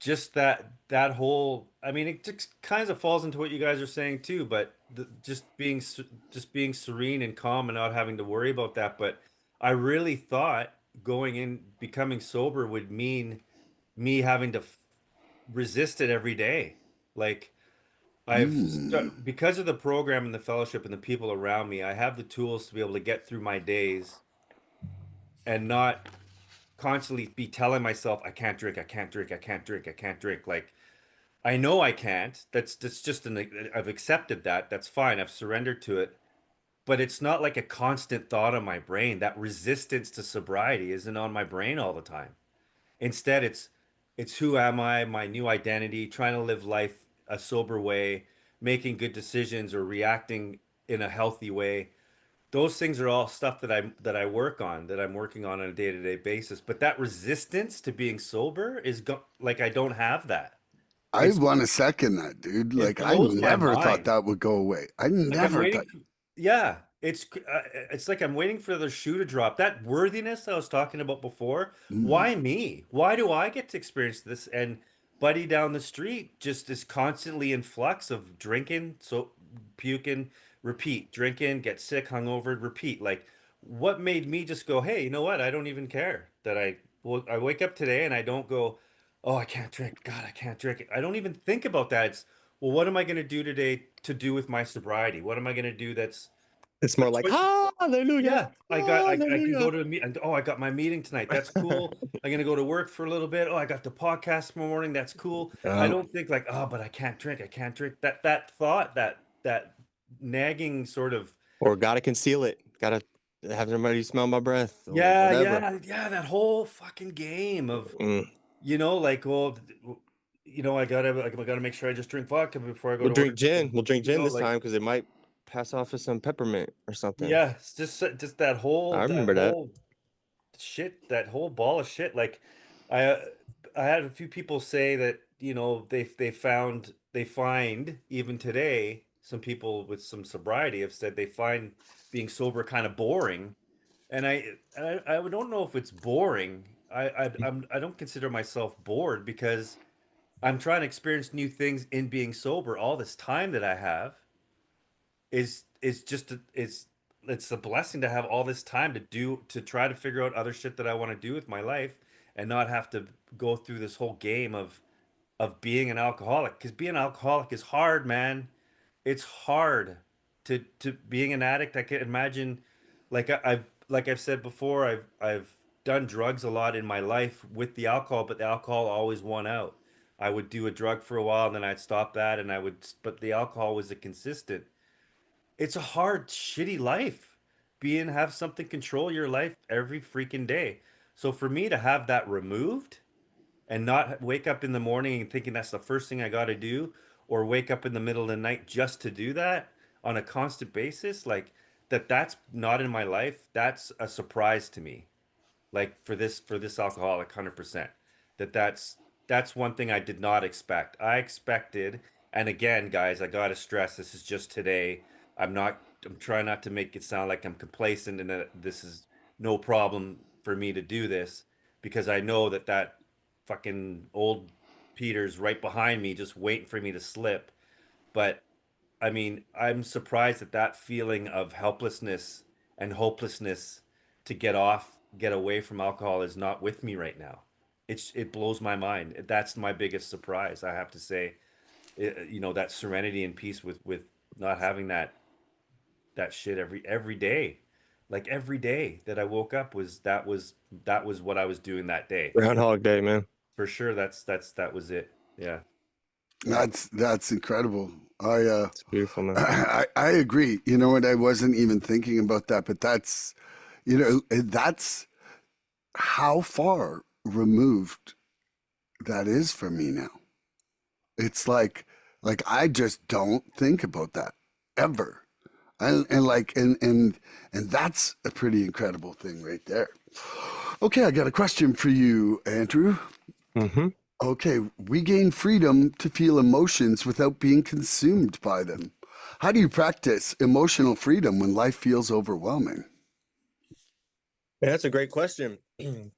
Speaker 3: Just that whole, I mean, it just kind of falls into what you guys are saying too, but just being serene and calm and not having to worry about that. But I really thought going in, becoming sober would mean me having to resist it every day. Like because of the program and the fellowship and the people around me, I have the tools to be able to get through my days and not constantly be telling myself I can't drink. Like I know I can't. That's just I've accepted that. That's fine. I've surrendered to it. But it's not like a constant thought on my brain. That resistance to sobriety isn't on my brain all the time. Instead, it's who am I, my new identity, trying to live life a sober way, making good decisions or reacting in a healthy way. Those things are all stuff that I'm working on a day-to-day basis. But that resistance to being sober is like I don't have that.
Speaker 1: I want to second that, dude. Like I never thought that would go away. I never thought.
Speaker 3: Yeah, it's like I'm waiting for the shoe to drop. That worthiness I was talking about before.
Speaker 1: Mm.
Speaker 3: Why me? Why do I get to experience this? And buddy down the street just is constantly in flux of drinking, so puking, repeat, drinking, get sick, hungover, repeat. Like, what made me just go, hey, you know what? I don't even care that I wake up today and I don't go, oh, I can't drink. God, I can't drink. I don't even think about that. It's, well, what am I going to do today to do with my sobriety? What am I going to do that's
Speaker 2: It's
Speaker 3: a
Speaker 2: more like
Speaker 3: choice.
Speaker 2: hallelujah,
Speaker 3: Yeah, I can
Speaker 2: hallelujah.
Speaker 3: go to a meet. Oh, I got my meeting tonight. That's cool. I'm gonna go to work for a little bit. Oh, I got the podcast tomorrow morning. That's cool. I don't think like, oh, but I can't drink. I can't drink. That thought, that nagging sort of,
Speaker 2: Or gotta conceal it. Gotta have somebody smell my breath or
Speaker 3: yeah,
Speaker 2: whatever.
Speaker 3: yeah, that whole fucking game of,
Speaker 2: Mm.
Speaker 3: like, well, I gotta make sure I just drink vodka before I go
Speaker 2: We'll
Speaker 3: to
Speaker 2: drink
Speaker 3: work.
Speaker 2: gin. We'll drink gin this
Speaker 3: Like,
Speaker 2: time because it might pass off as some peppermint or something.
Speaker 3: yeah, it's just
Speaker 2: I
Speaker 3: that
Speaker 2: remember that.
Speaker 3: whole shit, that whole ball of shit. Like, I uh, I had a few people say that, they find even today, some people with some sobriety have said they find being sober kind of boring. And I don't know if it's boring. I don't consider myself bored because I'm trying to experience new things in being sober. All this time that I have is just it's a blessing to have all this time to try to figure out other shit that I want to do with my life and not have to go through this whole game of being an alcoholic, because being an alcoholic is hard, man. It's hard to being an addict. I can imagine, like I've said before, I've done drugs a lot in my life with the alcohol, but the alcohol always won out. I would do a drug for a while, and then I'd stop that, but the alcohol was a consistent. It's a hard, shitty life. Have something control your life every freaking day. So for me to have that removed and not wake up in the morning and thinking that's the first thing I got to do, or wake up in the middle of the night just to do that on a constant basis, like that's not in my life, that's a surprise to me. Like, for this alcoholic, 100%, that's one thing I did not expect. I expected, and again, guys, I gotta stress, this is just today. I'm trying not to make it sound like I'm complacent and that this is no problem for me to do this, because I know that fucking old Peter's right behind me just waiting for me to slip. But I mean, I'm surprised that feeling of helplessness and hopelessness to get away from alcohol is not with me right now. It blows my mind. That's my biggest surprise, I have to say. That serenity and peace with not having that shit every day. Like, every day that I woke up was what I was doing that day.
Speaker 2: Groundhog Day, man.
Speaker 3: For sure, that was it. Yeah.
Speaker 1: That's incredible. I
Speaker 2: It's beautiful, man.
Speaker 1: I agree. You know what? I wasn't even thinking about that, but that's how far removed that is from me now. It's like I just don't think about that ever. And that's a pretty incredible thing right there. Okay, I got a question for you, Andrew.
Speaker 2: Mm-hmm.
Speaker 1: Okay, we gain freedom to feel emotions without being consumed by them. How do you practice emotional freedom when life feels overwhelming?
Speaker 2: Yeah, that's a great question. A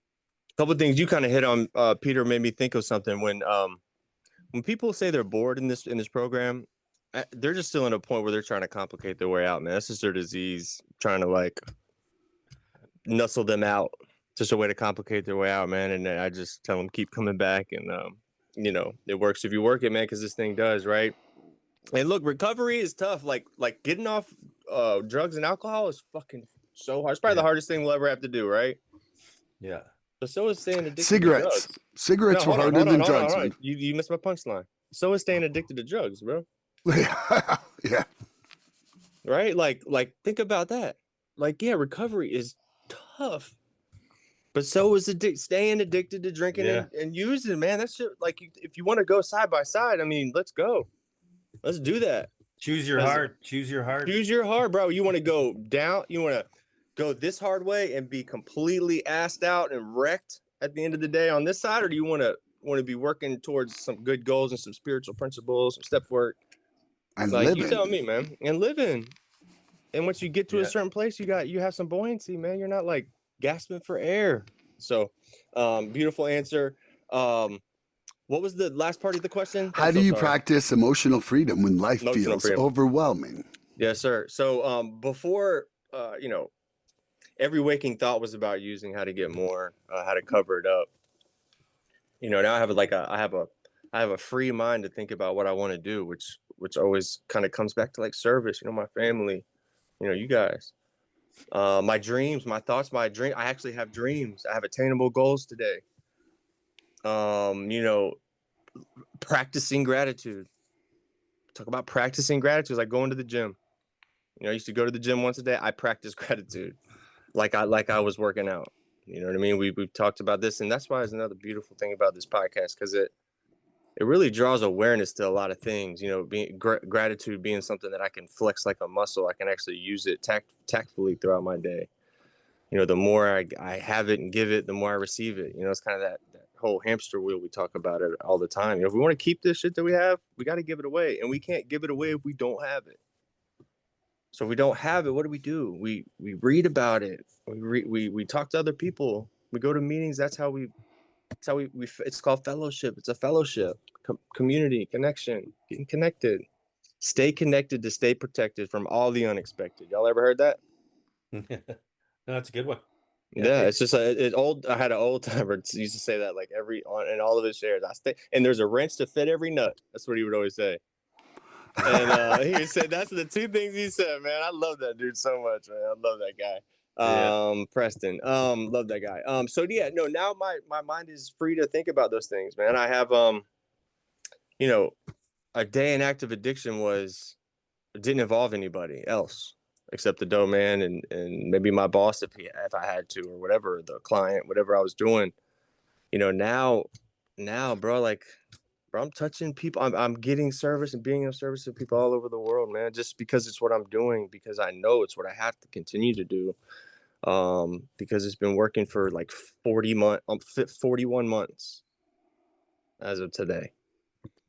Speaker 2: couple of things you kind of hit on, Peter, made me think of something. When people say they're bored in this program, they're just still in a point where they're trying to complicate their way out, man. That's just their disease trying to like nuzzle them out. Just a way to complicate their way out, man. And I just tell them keep coming back, and it works if you work it, man, because this thing does, right? And look, recovery is tough. Like getting off drugs and alcohol is fucking so hard. It's probably the
Speaker 3: Yeah.
Speaker 2: hardest thing we'll ever have to do, right?
Speaker 3: Yeah.
Speaker 2: But so is staying addicted
Speaker 1: Cigarettes.
Speaker 2: to drugs.
Speaker 1: Cigarettes were harder than drugs, man.
Speaker 2: You missed my punchline. So is staying addicted to drugs, bro.
Speaker 1: Yeah.
Speaker 2: Right? Like think about that. Like, yeah, recovery is tough. But so is staying addicted to drinking
Speaker 3: Yeah.
Speaker 2: and using, man. That's shit. Like, if you want to go side by side, I mean, let's go. Let's do that.
Speaker 3: Choose your heart. Choose your heart.
Speaker 2: Choose your heart, bro. You want to go down? You want to go this hard way and be completely assed out and wrecked at the end of the day on this side, or do you want to be working towards some good goals and some spiritual principles, some step work?
Speaker 1: And
Speaker 2: Like,
Speaker 1: living.
Speaker 2: you tell me, man. And living. And once you get to a certain place, you have some buoyancy, man. You're not like gasping for air. So, beautiful answer. What was the last part of the question?
Speaker 1: How do you practice emotional freedom when life feels overwhelming?
Speaker 2: Yes, sir. So, before, every waking thought was about using how to get more, how to cover it up. Now I have a free mind to think about what I want to do, which always kind of comes back to like service, my family, you guys, my dreams, my thoughts, my dream. I actually have dreams. I have attainable goals today. Practicing gratitude. Talk about practicing gratitude, like going to the gym. I used to go to the gym once a day. I practice gratitude like I was working out. You know what I mean? We've talked about this, and that's why it's another beautiful thing about this podcast, because it really draws awareness to a lot of things. Being gratitude being something that I can flex like a muscle. I can actually use it tactfully throughout my day. The more I have it and give it, the more I receive it. It's kind of that whole hamster wheel. We talk about it all the time. If we want to keep this shit that we have, we got to give it away, and we can't give it away if we don't have it. So if we don't have it, what do? We read about it. We talk to other people. We go to meetings. That's how we it's called fellowship. It's a fellowship, community, connection, getting connected. Stay connected to stay protected from all the unexpected. Y'all ever heard that?
Speaker 3: No, that's a good one.
Speaker 2: Yeah, it's just I had an old timer used to say that like in all of his shares. And there's a wrench to fit every nut. That's what he would always say. And he said that's the two things he said, man. I love that dude so much, man. I love that guy. Preston. Love that guy. So yeah, no, now my mind is free to think about those things, man. I have a day in active addiction didn't involve anybody else except the dough man and maybe my boss if I had to, or whatever, the client, whatever I was doing. Now, bro, like, bro, I'm touching people. I'm getting service and being of service to people all over the world, man. Just because it's what I'm doing, because I know it's what I have to continue to do. Because it's been working for like 41 months as of today.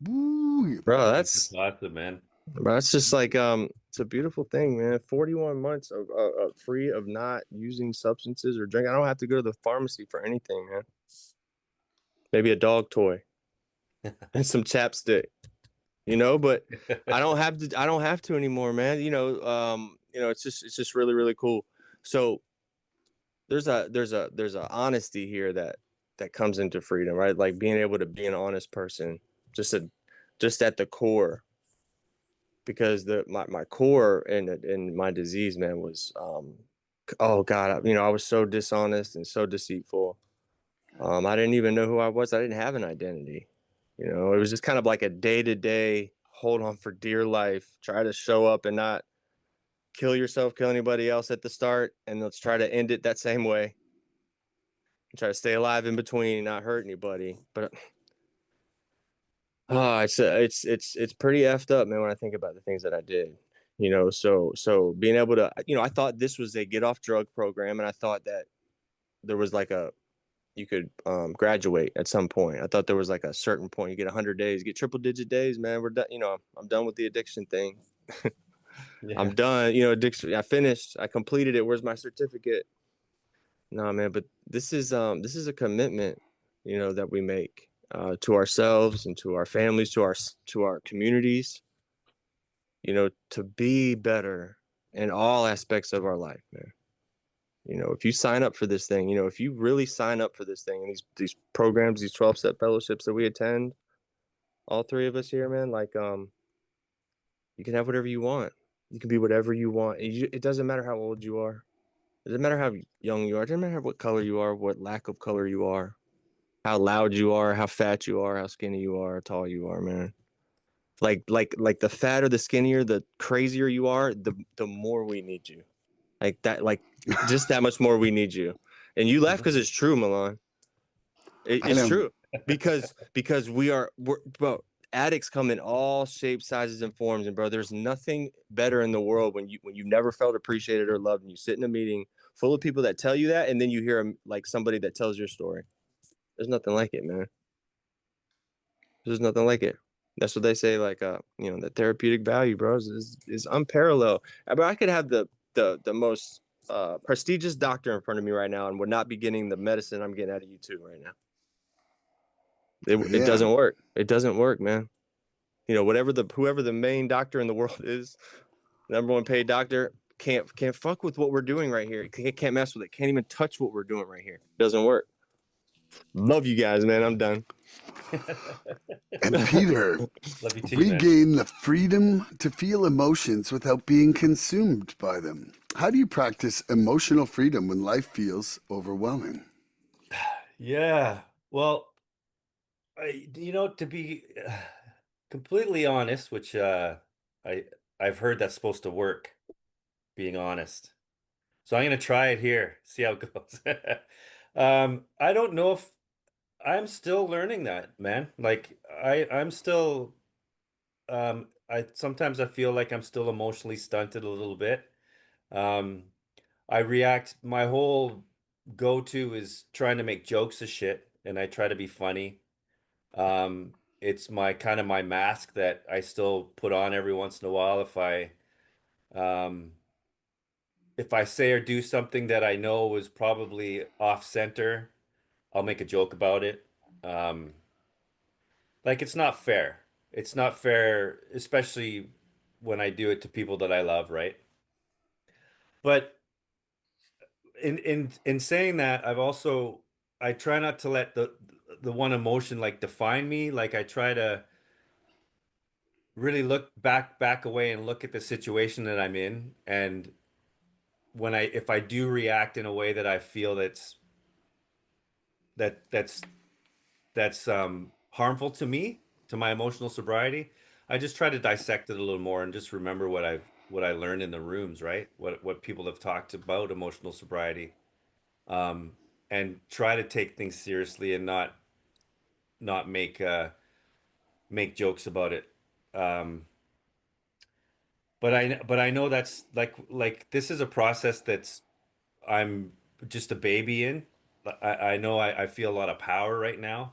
Speaker 1: Ooh,
Speaker 2: bro, that's
Speaker 3: awesome, man.
Speaker 2: Bro, that's just like it's a beautiful thing, man. 41 months of free of not using substances or drink. I don't have to go to the pharmacy for anything, man. Maybe a dog toy and some chapstick, but I don't have to anymore, man. It's just really, really cool. So there's a honesty here that comes into freedom, right? Like being able to be an honest person, just at the core. Because my core and my disease, man, was oh God, I was so dishonest and so deceitful. I didn't even know who I was. I didn't have an identity. It was just kind of like a day-to-day hold on for dear life, try to show up and not kill yourself, kill anybody else at the start, and let's try to end it that same way. And try to stay alive in between, not hurt anybody. But it's pretty effed up, man, when I think about the things that I did. So being able to, I thought this was a get off drug program, and I thought that there was like you could graduate at some point. I thought there was like a certain point, you get 100 days, get triple digit days, man. We're done. I'm done with the addiction thing. I'm done. Addiction. I finished. I completed it. Where's my certificate? No, man. But this is a commitment, that we make to ourselves and to our families, to our communities. To be better in all aspects of our life, man. If you sign up for this thing, if you really sign up for this thing and these programs, these 12-step fellowships that we attend, all three of us here, man, like, you can have whatever you want. You can be whatever you want. It doesn't matter how old you are. It doesn't matter how young you are. It doesn't matter what color you are, what lack of color you are, how loud you are, how fat you are, how skinny you are, how tall you are, man. Like the fatter, the skinnier, the crazier you are, the more we need you. Like that, like just that much more we need you. And you laugh because it's true, Milan. It's true because we're bro. Addicts come in all shapes, sizes, and forms, and bro, there's nothing better in the world when you never felt appreciated or loved, and you sit in a meeting full of people that tell you that, and then you hear like somebody that tells your story. There's nothing like it, man. There's nothing like it. That's what they say. Like, the therapeutic value, bro, is unparalleled. But I could have the most prestigious doctor in front of me right now and would not be getting the medicine I'm getting out of you two right now. It
Speaker 1: Yeah.
Speaker 2: doesn't work. It doesn't work, man. Whoever the main doctor in the world is, number one paid doctor, can't fuck with what we're doing right here. Can't mess with it. Can't even touch what we're doing right here. Doesn't work. Love you guys, man. I'm done.
Speaker 1: And Peter,
Speaker 3: Love you too, man.
Speaker 1: regain the freedom to feel emotions without being consumed by them. How do you practice emotional freedom when life feels overwhelming?
Speaker 3: Yeah. Well, to be completely honest, which I I've heard that's supposed to work, being honest. So I'm gonna try it here, see how it goes. I don't know if I'm still learning that, man. Like I'm still I sometimes I feel like I'm still emotionally stunted a little bit. Um I react my whole go-to is trying to make jokes of shit and I try to be funny. It's my kind of my mask that I still put on every once in a while um if I say or do something that I know was probably off center, I'll make a joke about it. Um, like it's not fair. It's not fair, especially when I do it to people that I love, right? But in saying that, I try not to let the one emotion like define me. Like I try to really look back away and look at the situation that I'm in. And if I do react in a way that I feel that that's harmful to me, to my emotional sobriety, I just try to dissect it a little more and just remember what I learned in the rooms, right? What people have talked about emotional sobriety, um, and try to take things seriously and not make jokes about it. Um, but I know that's like this is a process that's I'm just a baby in. I know I feel a lot of power right now,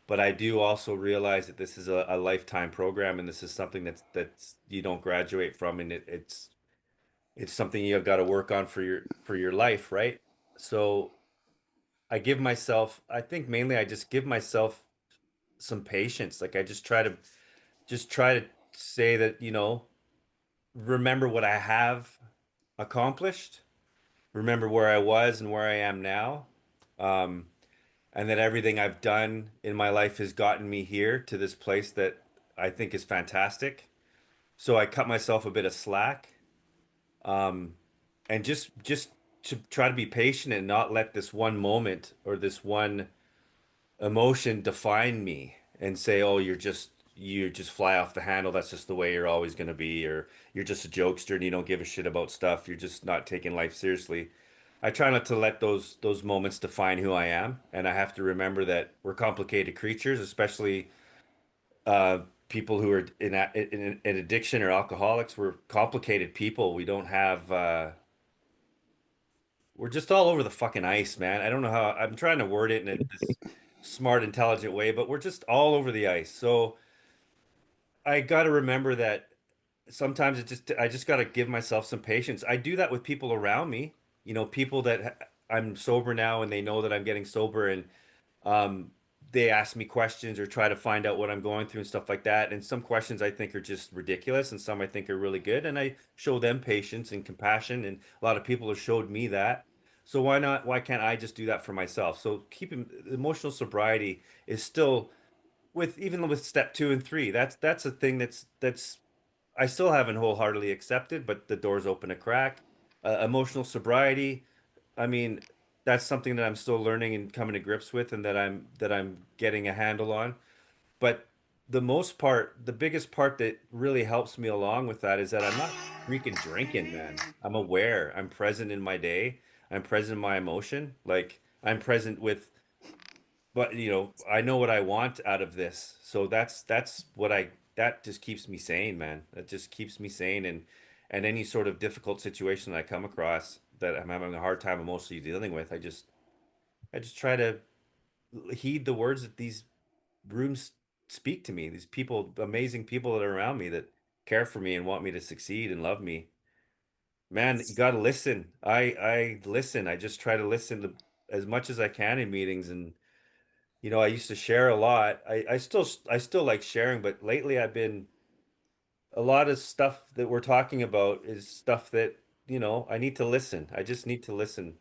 Speaker 3: but I do also realize that this is a lifetime program and this is something that's you don't graduate from and it's something you've got to work on for your life, right? So I think mainly I just give myself some patience. Like I just try to say that, remember what I have accomplished, remember where I was and where I am now. Um, and that everything I've done in my life has gotten me here to this place that I think is fantastic. So I cut myself a bit of slack, um, and just to try to be patient and not let this one moment or this one emotion define me and say, "Oh, you just fly off the handle. That's just the way you're always going to be," or "You're just a jokester and you don't give a shit about stuff. You're just not taking life seriously." I try not to let those moments define who I am, and I have to remember that we're complicated creatures, especially uh, people who are in addiction or alcoholics. We're complicated people. We don't have we're just all over the fucking ice, man. I don't know how I'm trying to word it in this smart, intelligent way, but we're just all over the ice. So I got to remember that sometimes I just got to give myself some patience. I do that with people around me, people that I'm sober now and they know that I'm getting sober and um they ask me questions or try to find out what I'm going through and stuff like that. And some questions I think are just ridiculous and some I think are really good and I show them patience and compassion and a lot of people have showed me that. So why can't I just do that for myself? So keeping emotional sobriety is still with even with step 2 and 3. That's a thing that's I still haven't wholeheartedly accepted, but the door's open a crack. Emotional sobriety, I mean, that's something that I'm still learning and coming to grips with, and that I'm getting a handle on. But the biggest part that really helps me along with that is that I'm not freaking drinking, man. I'm aware. I'm present in my day. I'm present in my emotion. Like I'm present with but I know what I want out of this. So that's what I that just keeps me sane, man. That just keeps me sane and any sort of difficult situation that I come across that I'm having a hard time emotionally dealing with, I just try to heed the words that these rooms speak to me, these people, amazing people that are around me that care for me and want me to succeed and love me. Man, you got to listen. I listen. I just try to listen to as much as I can in meetings. And I used to share a lot. I still like sharing, but lately I've been a lot of stuff that we're talking about is stuff that, I need to listen. I just need to listen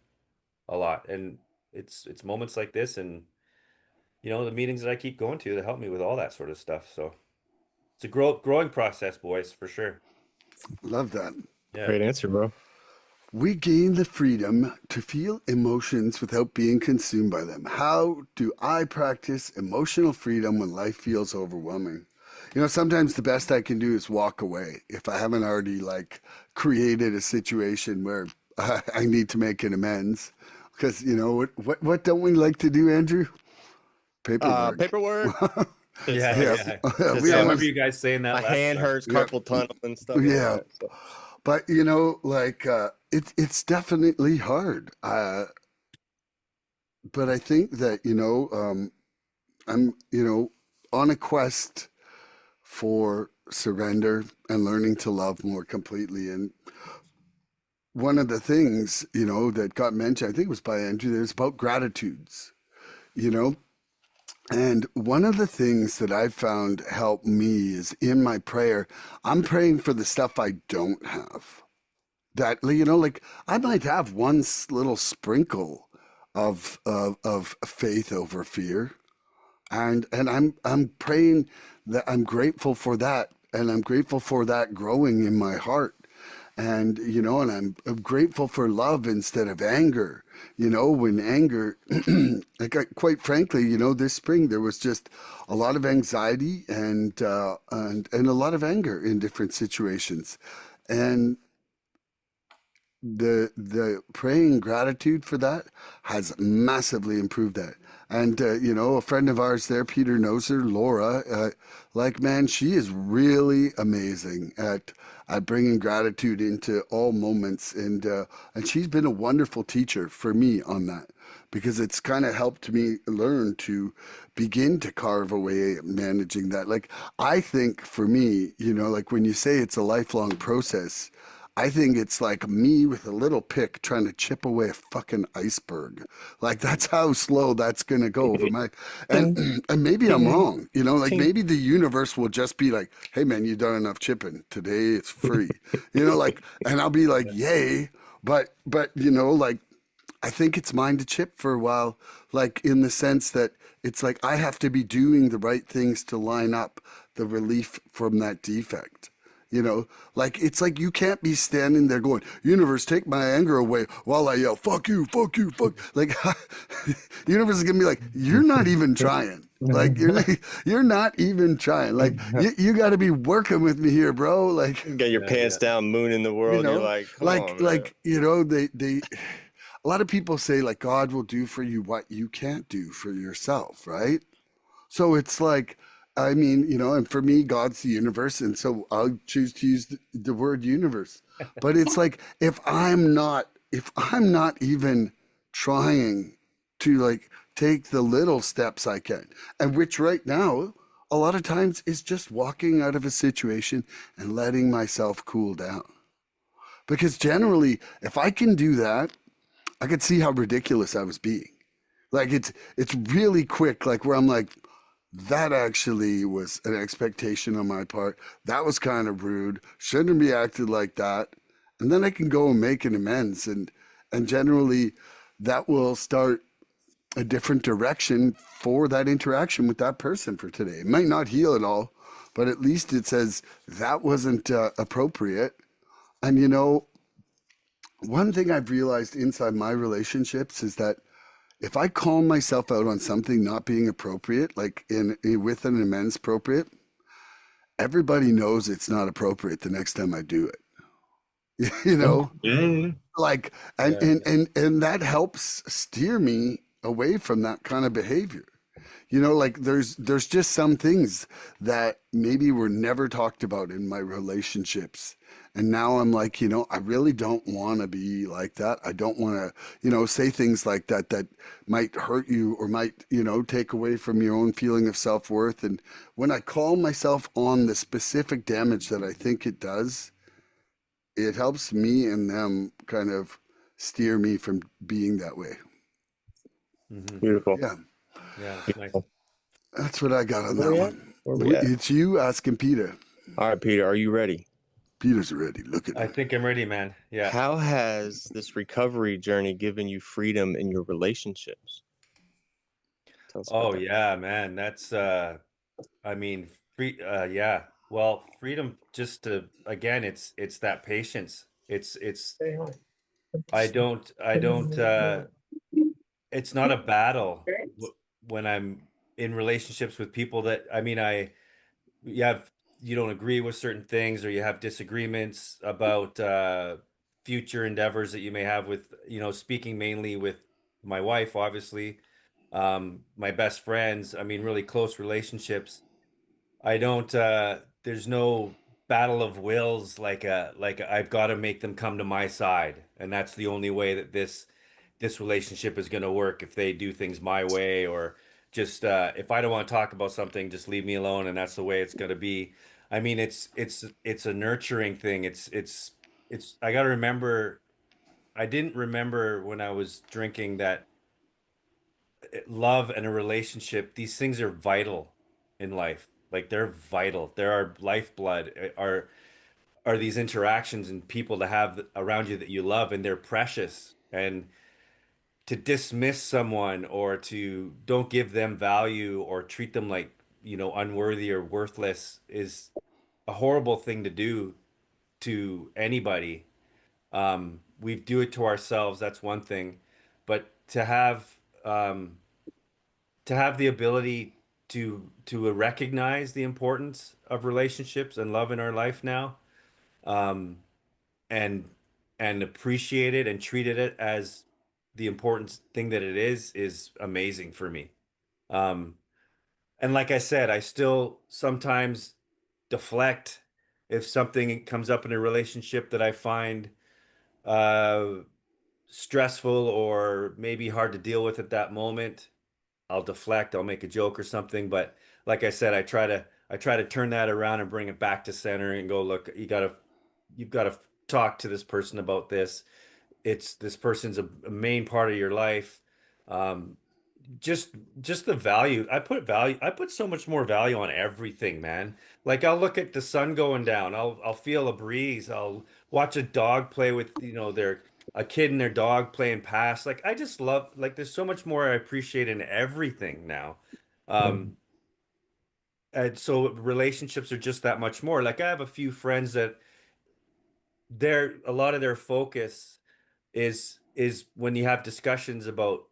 Speaker 3: a lot. And it's moments like this and the meetings that I keep going to that help me with all that sort of stuff. So it's a growing process, boys, for sure.
Speaker 1: Love that.
Speaker 3: Yeah.
Speaker 2: Great answer, bro.
Speaker 1: We gain the freedom to feel emotions without being consumed by them. How do I practice emotional freedom when life feels overwhelming? Sometimes the best I can do is walk away if I haven't already like created a situation where I need to make an amends. Because what don't we like to do, Andrew? Paperwork.
Speaker 2: Paperwork.
Speaker 3: Yeah,
Speaker 1: Yes.
Speaker 3: yeah.
Speaker 1: We
Speaker 3: I
Speaker 1: always,
Speaker 3: remember you guys saying that
Speaker 2: My
Speaker 3: last
Speaker 2: hand
Speaker 3: time.
Speaker 2: hurts,
Speaker 1: yeah,
Speaker 2: carpal tunnel and stuff like
Speaker 1: yeah.
Speaker 2: that. So.
Speaker 1: But like it's definitely hard. But I think that I'm on a quest for surrender and learning to love more completely. And one of the things that got mentioned, I think it was by Andrew, there's about gratitudes. You know, and one of the things that I've found help me is in my prayer, I'm praying for the stuff I don't have. That like I might have one little sprinkle of faith over fear, and I'm praying that I'm grateful for that, and I'm grateful for that growing in my heart, and and I'm grateful for love instead of anger. When anger, like quite frankly, this spring there was just a lot of anxiety and a lot of anger in different situations, and the praying gratitude for that has massively improved that. And a friend of ours there, Peter knows her, Laura. Like man, she is really amazing at bringing gratitude into all moments, and she's been a wonderful teacher for me on that because it's kind of helped me learn to begin to carve away at managing that. Like I think for me, like when you say it's a lifelong process, I think it's like me with a little pick trying to chip away a fucking iceberg. Like that's how slow that's gonna go over my and
Speaker 2: Ding,
Speaker 1: and maybe I'm
Speaker 2: ding,
Speaker 1: wrong. Like
Speaker 2: ding.
Speaker 1: maybe the universe will just be like, hey man, you've done enough chipping. Today it's free. Like and I'll be like, yay. But like I think it's mine to chip for a while, like in the sense that it's like I have to be doing the right things to line up the relief from that defect. Like it's like you can't be standing there going, "Universe, take my anger away," while I yell, "Fuck you, fuck you, fuck." Like, universe is gonna be like, "You're not even trying. Like, you're not even trying. Like, you got to be working with me here, bro. Like,
Speaker 2: Get your
Speaker 3: Yeah,
Speaker 2: pants
Speaker 3: yeah.
Speaker 2: down, moon in the world. You're like, come on, man.
Speaker 1: they a lot of people say like God will do for you what you can't do for yourself, right? So it's like, I mean, and for me, God's the universe, and so I'll choose to use the word universe. But it's like if I'm not even trying to like take the little steps I can, and which right now a lot of times is just walking out of a situation and letting myself cool down. Because generally, if I can do that, I could see how ridiculous I was being. Like it's really quick, like where I'm like, that actually was an expectation on my part. That was kind of rude. Shouldn't be acted like that. And then I can go and make an amends, and generally that will start a different direction for that interaction with that person for today. It might not heal it all, but at least it says that wasn't appropriate. And one thing I've realized inside my relationships is that if I call myself out on something not being appropriate, like with an amends appropriate, everybody knows it's not appropriate the next time I do it. you know,
Speaker 2: Yeah.
Speaker 1: like
Speaker 3: Yeah.
Speaker 1: and that helps steer me away from that kind of behavior. You know, like there's just some things that maybe were never talked about in my relationships. And now I'm like, I really don't want to be like that. I don't want to, say things like that that might hurt you or might, take away from your own feeling of self-worth. And when I call myself on the specific damage that I think it does, it helps me and them kind of steer me from being that way.
Speaker 3: Hmm.
Speaker 2: Beautiful.
Speaker 1: Yeah,
Speaker 3: Yeah, it's nice.
Speaker 2: Beautiful.
Speaker 1: that's what I got on
Speaker 2: Where
Speaker 1: that
Speaker 2: we at?
Speaker 1: one.
Speaker 2: Where we at?
Speaker 1: It's you asking Peter.
Speaker 2: All right, Peter, are you ready?
Speaker 1: Peter's ready. Look at
Speaker 3: I
Speaker 1: him.
Speaker 3: think I'm ready, man. Yeah.
Speaker 2: How has this recovery journey given you freedom in your relationships? Tell us about
Speaker 3: Oh
Speaker 2: that.
Speaker 3: yeah, man. That's I mean, yeah. Well, freedom just to again, it's that patience. It's I don't it's not a battle when I'm in relationships with people that I mean, you have you don't agree with certain things or you have disagreements about future endeavors that you may have with, speaking mainly with my wife, obviously, my best friends, I mean, really close relationships. I don't there's no battle of wills like I've got to make them come to my side, and that's the only way that this relationship is going to work if they do things my way, or just if I don't want to talk about something, just leave me alone, and that's the way it's going to be. I mean, it's a nurturing thing. It's I got to remember I didn't remember when I was drinking that love and a relationship, these things are vital in life. Like they're vital. They're our lifeblood. Are these interactions and people to have around you that you love, and they're precious. And to dismiss someone or to don't give them value or treat them like, unworthy or worthless is a horrible thing to do to anybody. We do it to ourselves, that's one thing. But to have the ability to recognize the importance of relationships and love in our life now, um, and appreciate it and treated it as the important thing that it is amazing for me. Um, and like I said, I still sometimes deflect if something comes up in a relationship that I find uh, stressful or maybe hard to deal with at that moment. I'll deflect, I'll make a joke or something, but like I said, I try to turn that around and bring it back to center and go, look, you've got to talk to this person about this. It's this person's a main part of your life. Um, just just the value. I put so much more value on everything, man. Like I'll look at the sun going down. I'll feel a breeze. I'll watch a dog play with, their a kid and their dog playing past. Like I just love like there's so much more I appreciate in everything now. Um and so relationships are just that much more. Like I have a few friends that a lot of their focus is when you have discussions about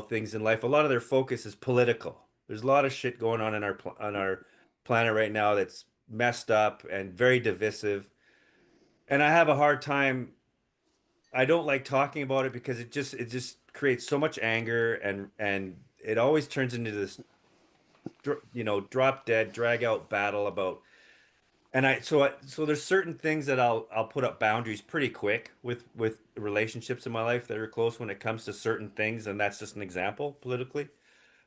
Speaker 3: things in life, a lot of their focus is political. There's a lot of shit going on in on our planet right now that's messed up and very divisive. And I have a hard time. I don't like talking about it because it just creates so much anger, and it always turns into this drop dead drag out battle about. And so there's certain things that I'll put up boundaries pretty quick with relationships in my life that are close when it comes to certain things, and that's just an example politically.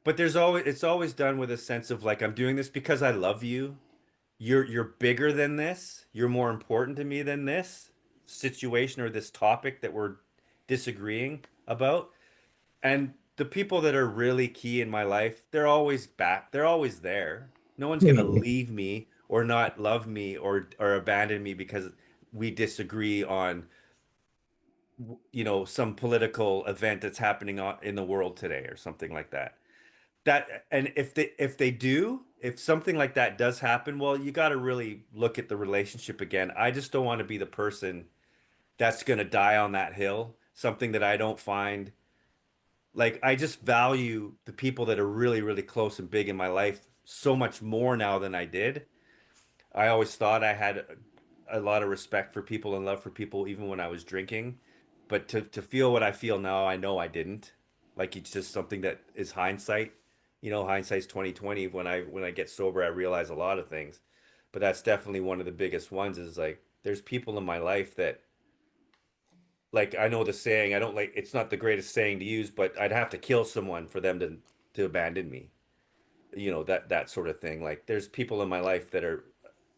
Speaker 3: But it's always done with a sense of like I'm doing this because I love you. You're bigger than this. You're more important to me than this situation or this topic that we're disagreeing about. And the people that are really key in my life, they're always back. They're always there. No one's gonna leave me or not love me or abandon me because we disagree on some political event that's happening in the world today or something like that. And if they do, if something like that does happen, well, you got to really look at the relationship again. I just don't want to be the person that's gonna die on that hill. Something that I don't find. Like I just value the people that are really, really close and big in my life so much more now than I did. I always thought I had a lot of respect for people and love for people even when I was drinking. But to feel what I feel now, I know I didn't. Like it's just something that is hindsight. hindsight's 2020. When I get sober, I realize a lot of things, but that's definitely one of the biggest ones. Is like there's people in my life that, like, I know the saying. I don't like. It's not the greatest saying to use, but I'd have to kill someone for them to abandon me. That sort of thing. Like there's people in my life that are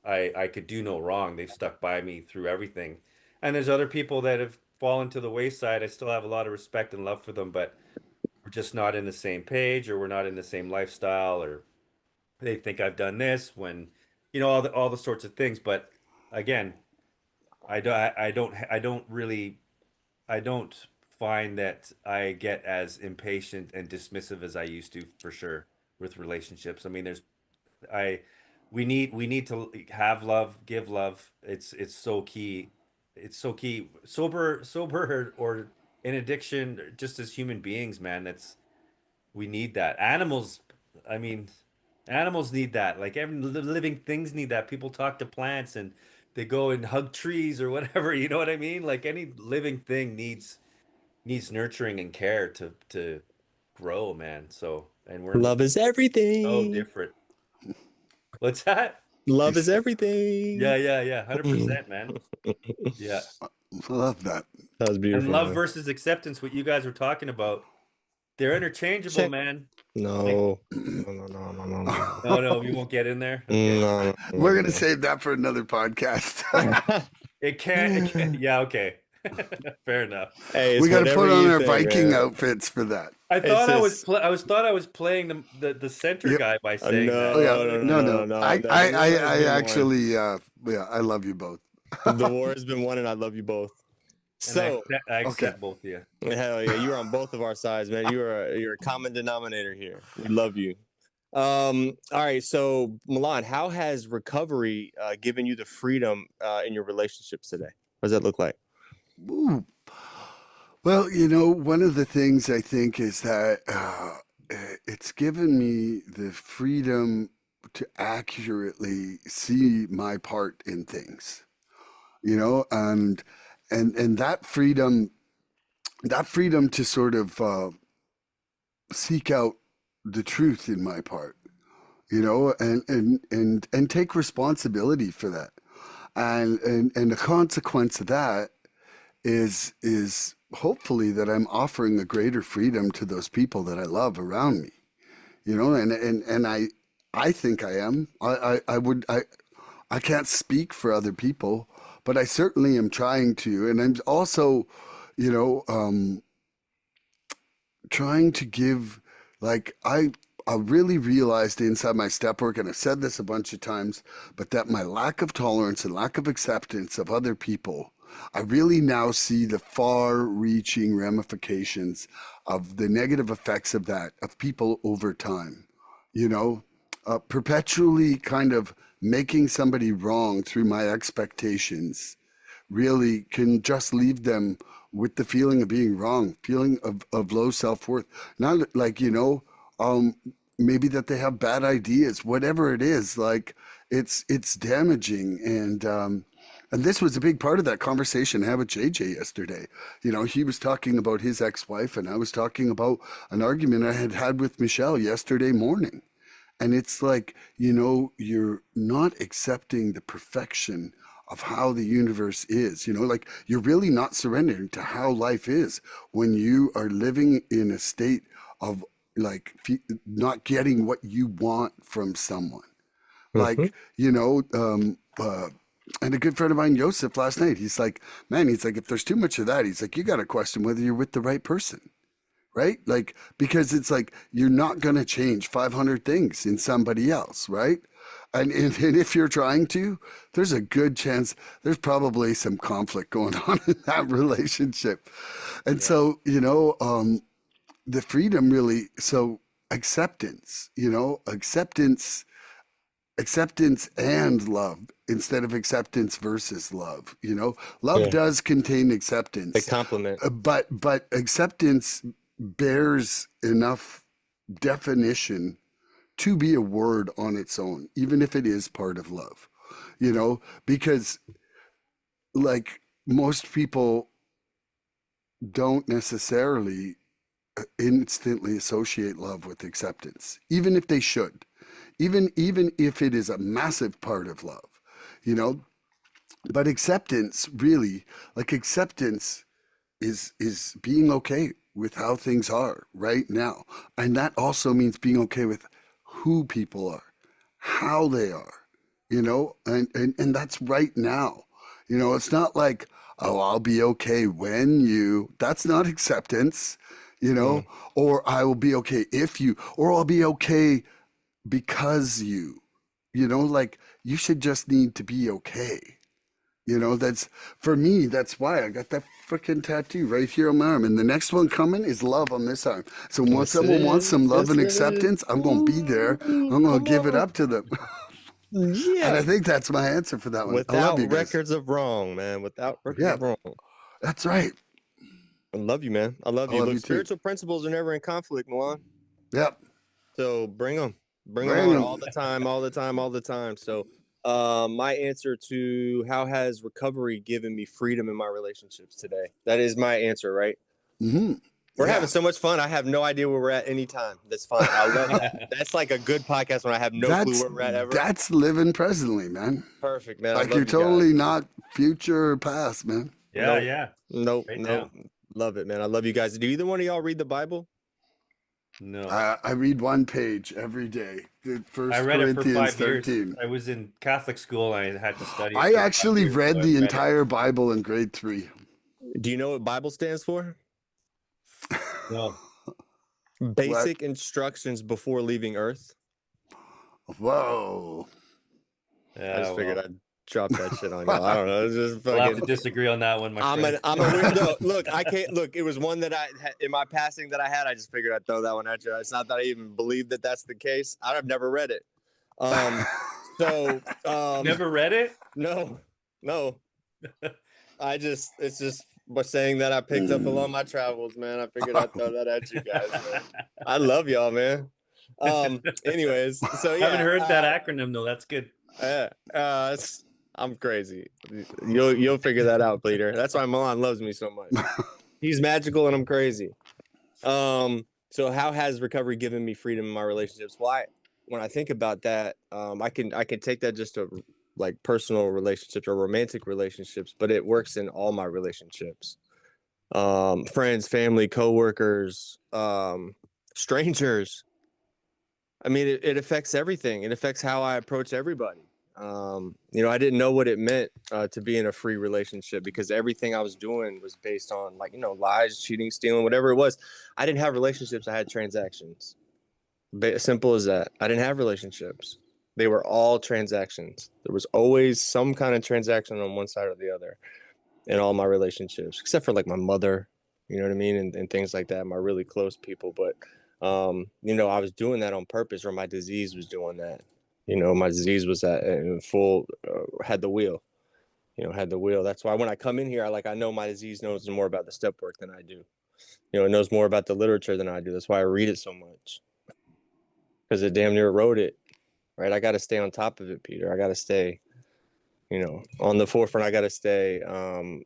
Speaker 3: I could do no wrong. They've stuck by me through everything. And there's other people that have fallen to the wayside. I still have a lot of respect and love for them, but we're just not in the same page, or we're not in the same lifestyle, or they think I've done this when all the sorts of things. But again, I don't find that I get as impatient and dismissive as I used to, for sure, with relationships. I mean, I we need to have love, give love. It's so key. It's so key. Sober or in addiction, just as human beings, man, we need that. Animals, I mean, animals need that. Like every living things need that. People talk to plants and they go and hug trees or whatever, you know what I mean? Like any living thing needs nurturing and care to grow, man. So, and we're
Speaker 4: Love is
Speaker 3: so
Speaker 4: everything.
Speaker 3: different. What's that?
Speaker 4: Love is
Speaker 1: He's-
Speaker 4: everything.
Speaker 3: Yeah. 100%, man. Yeah.
Speaker 1: I love that.
Speaker 4: That was
Speaker 3: And
Speaker 4: beautiful,
Speaker 3: love
Speaker 4: man.
Speaker 3: versus acceptance, what you guys were talking about, they're interchangeable,
Speaker 4: Check.
Speaker 3: man.
Speaker 4: No. No.
Speaker 3: No, we won't get in there. Okay.
Speaker 4: No.
Speaker 1: We're gonna save that for another podcast.
Speaker 3: It can't. Yeah, okay. Fair enough.
Speaker 4: Hey, it's
Speaker 1: We got to
Speaker 4: whatever
Speaker 1: put on
Speaker 4: you
Speaker 1: our
Speaker 4: think,
Speaker 1: Viking
Speaker 4: man.
Speaker 1: outfits for that.
Speaker 3: I thought I was
Speaker 4: just-
Speaker 3: thought I was playing the center
Speaker 1: Yep.
Speaker 3: guy by saying
Speaker 4: no.
Speaker 1: Oh
Speaker 3: that.
Speaker 1: yeah,
Speaker 4: No.
Speaker 1: no.
Speaker 4: The war has
Speaker 1: I
Speaker 4: been won.
Speaker 1: actually, yeah, I love you both.
Speaker 4: The war has been won, and I love you both.
Speaker 3: And
Speaker 4: So,
Speaker 3: I accept both of you.
Speaker 4: hell yeah, you're on both of our sides, man. You're a common denominator here. We love you. All right, so Milan, how has recovery given you the freedom in your relationships today? What does that look like?
Speaker 1: Ooh. Well, one of the things I think is that it's given me the freedom to accurately see my part in things, and that freedom to sort of seek out the truth in my part, and take responsibility for that, and the consequence of that is hopefully that I'm offering a greater freedom to those people that I love around me, and I think I am. I can't speak for other people, but I certainly am trying to, and I'm also, you know, trying to give, like, I really realized inside my step work, and I've said this a bunch of times, but that my lack of tolerance and lack of acceptance of other people, I really now see the far reaching ramifications of the negative effects of that, of people over time, perpetually kind of making somebody wrong through my expectations really can just leave them with the feeling of being wrong, feeling of low self-worth. Not like, maybe that they have bad ideas, whatever it is, like it's damaging. And this was a big part of that conversation I had with JJ yesterday. He was talking about his ex-wife, and I was talking about an argument I had had with Michelle yesterday morning. And it's like, you're not accepting the perfection of how the universe is, like you're really not surrendering to how life is when you are living in a state of like not getting what you want from someone. Like, and a good friend of mine, Joseph, last night, he's like, man, he's like, if there's too much of that, he's like, you got to question whether you're with the right person. Right? Like, because it's like, you're not going to change 500 things in somebody else. Right? And if you're trying to, there's a good chance there's probably some conflict going on in that relationship. And so, the freedom really, so acceptance, acceptance and love instead of acceptance versus love. Love does contain
Speaker 4: A
Speaker 1: acceptance,
Speaker 4: compliment.
Speaker 1: but acceptance bears enough definition to be a word on its own, even if it is part of love, because like most people don't necessarily instantly associate love with acceptance, even if they should, even if it is a massive part of love, you know. But acceptance, really, like acceptance is being okay with how things are right now. And that also means being okay with who people are, how they are, you know, and that's right now. You know, it's not like, oh, I'll be okay when you, that's not acceptance, you know,
Speaker 4: Mm.
Speaker 1: or I will be okay if you, or I'll be okay because you know, like you should just need to be okay. You know, that's for me, that's why I got that freaking tattoo right here on my arm. And the next one coming is love on this arm. So when
Speaker 4: Yes, it
Speaker 1: someone wants
Speaker 4: is.
Speaker 1: some love
Speaker 4: Yes,
Speaker 1: and
Speaker 4: it is.
Speaker 1: acceptance, I'm going to be there.
Speaker 4: Ooh,
Speaker 1: I'm going
Speaker 4: come
Speaker 1: to give it
Speaker 4: on.
Speaker 1: up to them. And
Speaker 4: Yeah.
Speaker 1: I think that's my answer for that one. I love
Speaker 4: Without
Speaker 1: you guys.
Speaker 4: records of wrong, man. Without records
Speaker 1: Yeah,
Speaker 4: of wrong.
Speaker 1: that's right.
Speaker 4: I love you, man. I love
Speaker 1: I
Speaker 4: you.
Speaker 1: love
Speaker 4: Look,
Speaker 1: you too.
Speaker 4: spiritual principles are never in conflict, Milan.
Speaker 1: Yep.
Speaker 4: So bring them. Bring them
Speaker 1: Bring
Speaker 4: on all
Speaker 1: them.
Speaker 4: the time, all the time, all the time. So my answer to how has recovery given me freedom in my relationships today? That is my answer, right?
Speaker 1: Mm-hmm.
Speaker 4: We're
Speaker 1: Yeah.
Speaker 4: having so much fun. I have no idea where we're at any time. That's fine. I love that. That's like a good podcast when I have no clue where we're at ever.
Speaker 1: That's living presently, man.
Speaker 4: Perfect, man. I
Speaker 1: Like you're
Speaker 4: love you guys.
Speaker 1: totally not future or past, man.
Speaker 3: Yeah,
Speaker 4: Nope.
Speaker 3: yeah.
Speaker 4: Nope.
Speaker 3: Right
Speaker 4: Nope. Love it, man. I love you guys. Do either one of y'all read the Bible?
Speaker 3: No.
Speaker 1: I read one page every day. The First
Speaker 3: I read it for
Speaker 1: Corinthians
Speaker 3: 5 years.
Speaker 1: 13.
Speaker 3: I was in Catholic school. I had to study it
Speaker 1: I
Speaker 3: for 5
Speaker 1: actually
Speaker 3: years, so
Speaker 1: read
Speaker 3: I
Speaker 1: the
Speaker 3: read it.
Speaker 1: entire Bible in grade 3.
Speaker 4: Do you know what Bible stands for?
Speaker 3: No.
Speaker 4: Basic instructions before leaving Earth.
Speaker 1: Whoa.
Speaker 3: Yeah,
Speaker 4: I just figured
Speaker 3: well,
Speaker 4: I'd drop that shit on y'all. I don't know. It's just
Speaker 3: we'll have to
Speaker 4: fucking.
Speaker 3: disagree on that one, my
Speaker 4: I'm
Speaker 3: friend.
Speaker 4: a weirdo. Look, I can't look. It was one that I in my passing that I had. I just figured I'd throw that one at you. It's not that I even believe that that's the case. I've never read it.
Speaker 3: Never read it?
Speaker 4: No. It's just by saying that I picked up along my travels, man. I figured I'd throw that at you guys, man. I love y'all, man. Anyways, so yeah.
Speaker 3: I haven't heard that acronym though. That's good.
Speaker 4: I'm crazy. You'll figure that out, Peter. That's why Milan loves me so much. He's magical and I'm crazy. So how has recovery given me freedom in my relationships? Well, when I think about that, I can take that just to like personal relationships or romantic relationships, but it works in all my relationships. Friends, family, coworkers, strangers. I mean, it affects everything. It affects how I approach everybody. I didn't know what it meant to be in a free relationship because everything I was doing was based on lies, cheating, stealing, whatever it was. I didn't have relationships. I had transactions. Simple as that. I didn't have relationships. They were all transactions. There was always some kind of transaction on one side or the other in all my relationships, except for like my mother, you know what I mean? And things like that, my really close people. But, I was doing that on purpose, or my disease was doing that. My disease was had the wheel, had the wheel. That's why when I come in here, I know my disease knows more about the step work than I do. It knows more about the literature than I do. That's why I read it so much, because it damn near wrote it, right? I got to stay on top of it, Peter. I got to stay, on the forefront. I got to stay on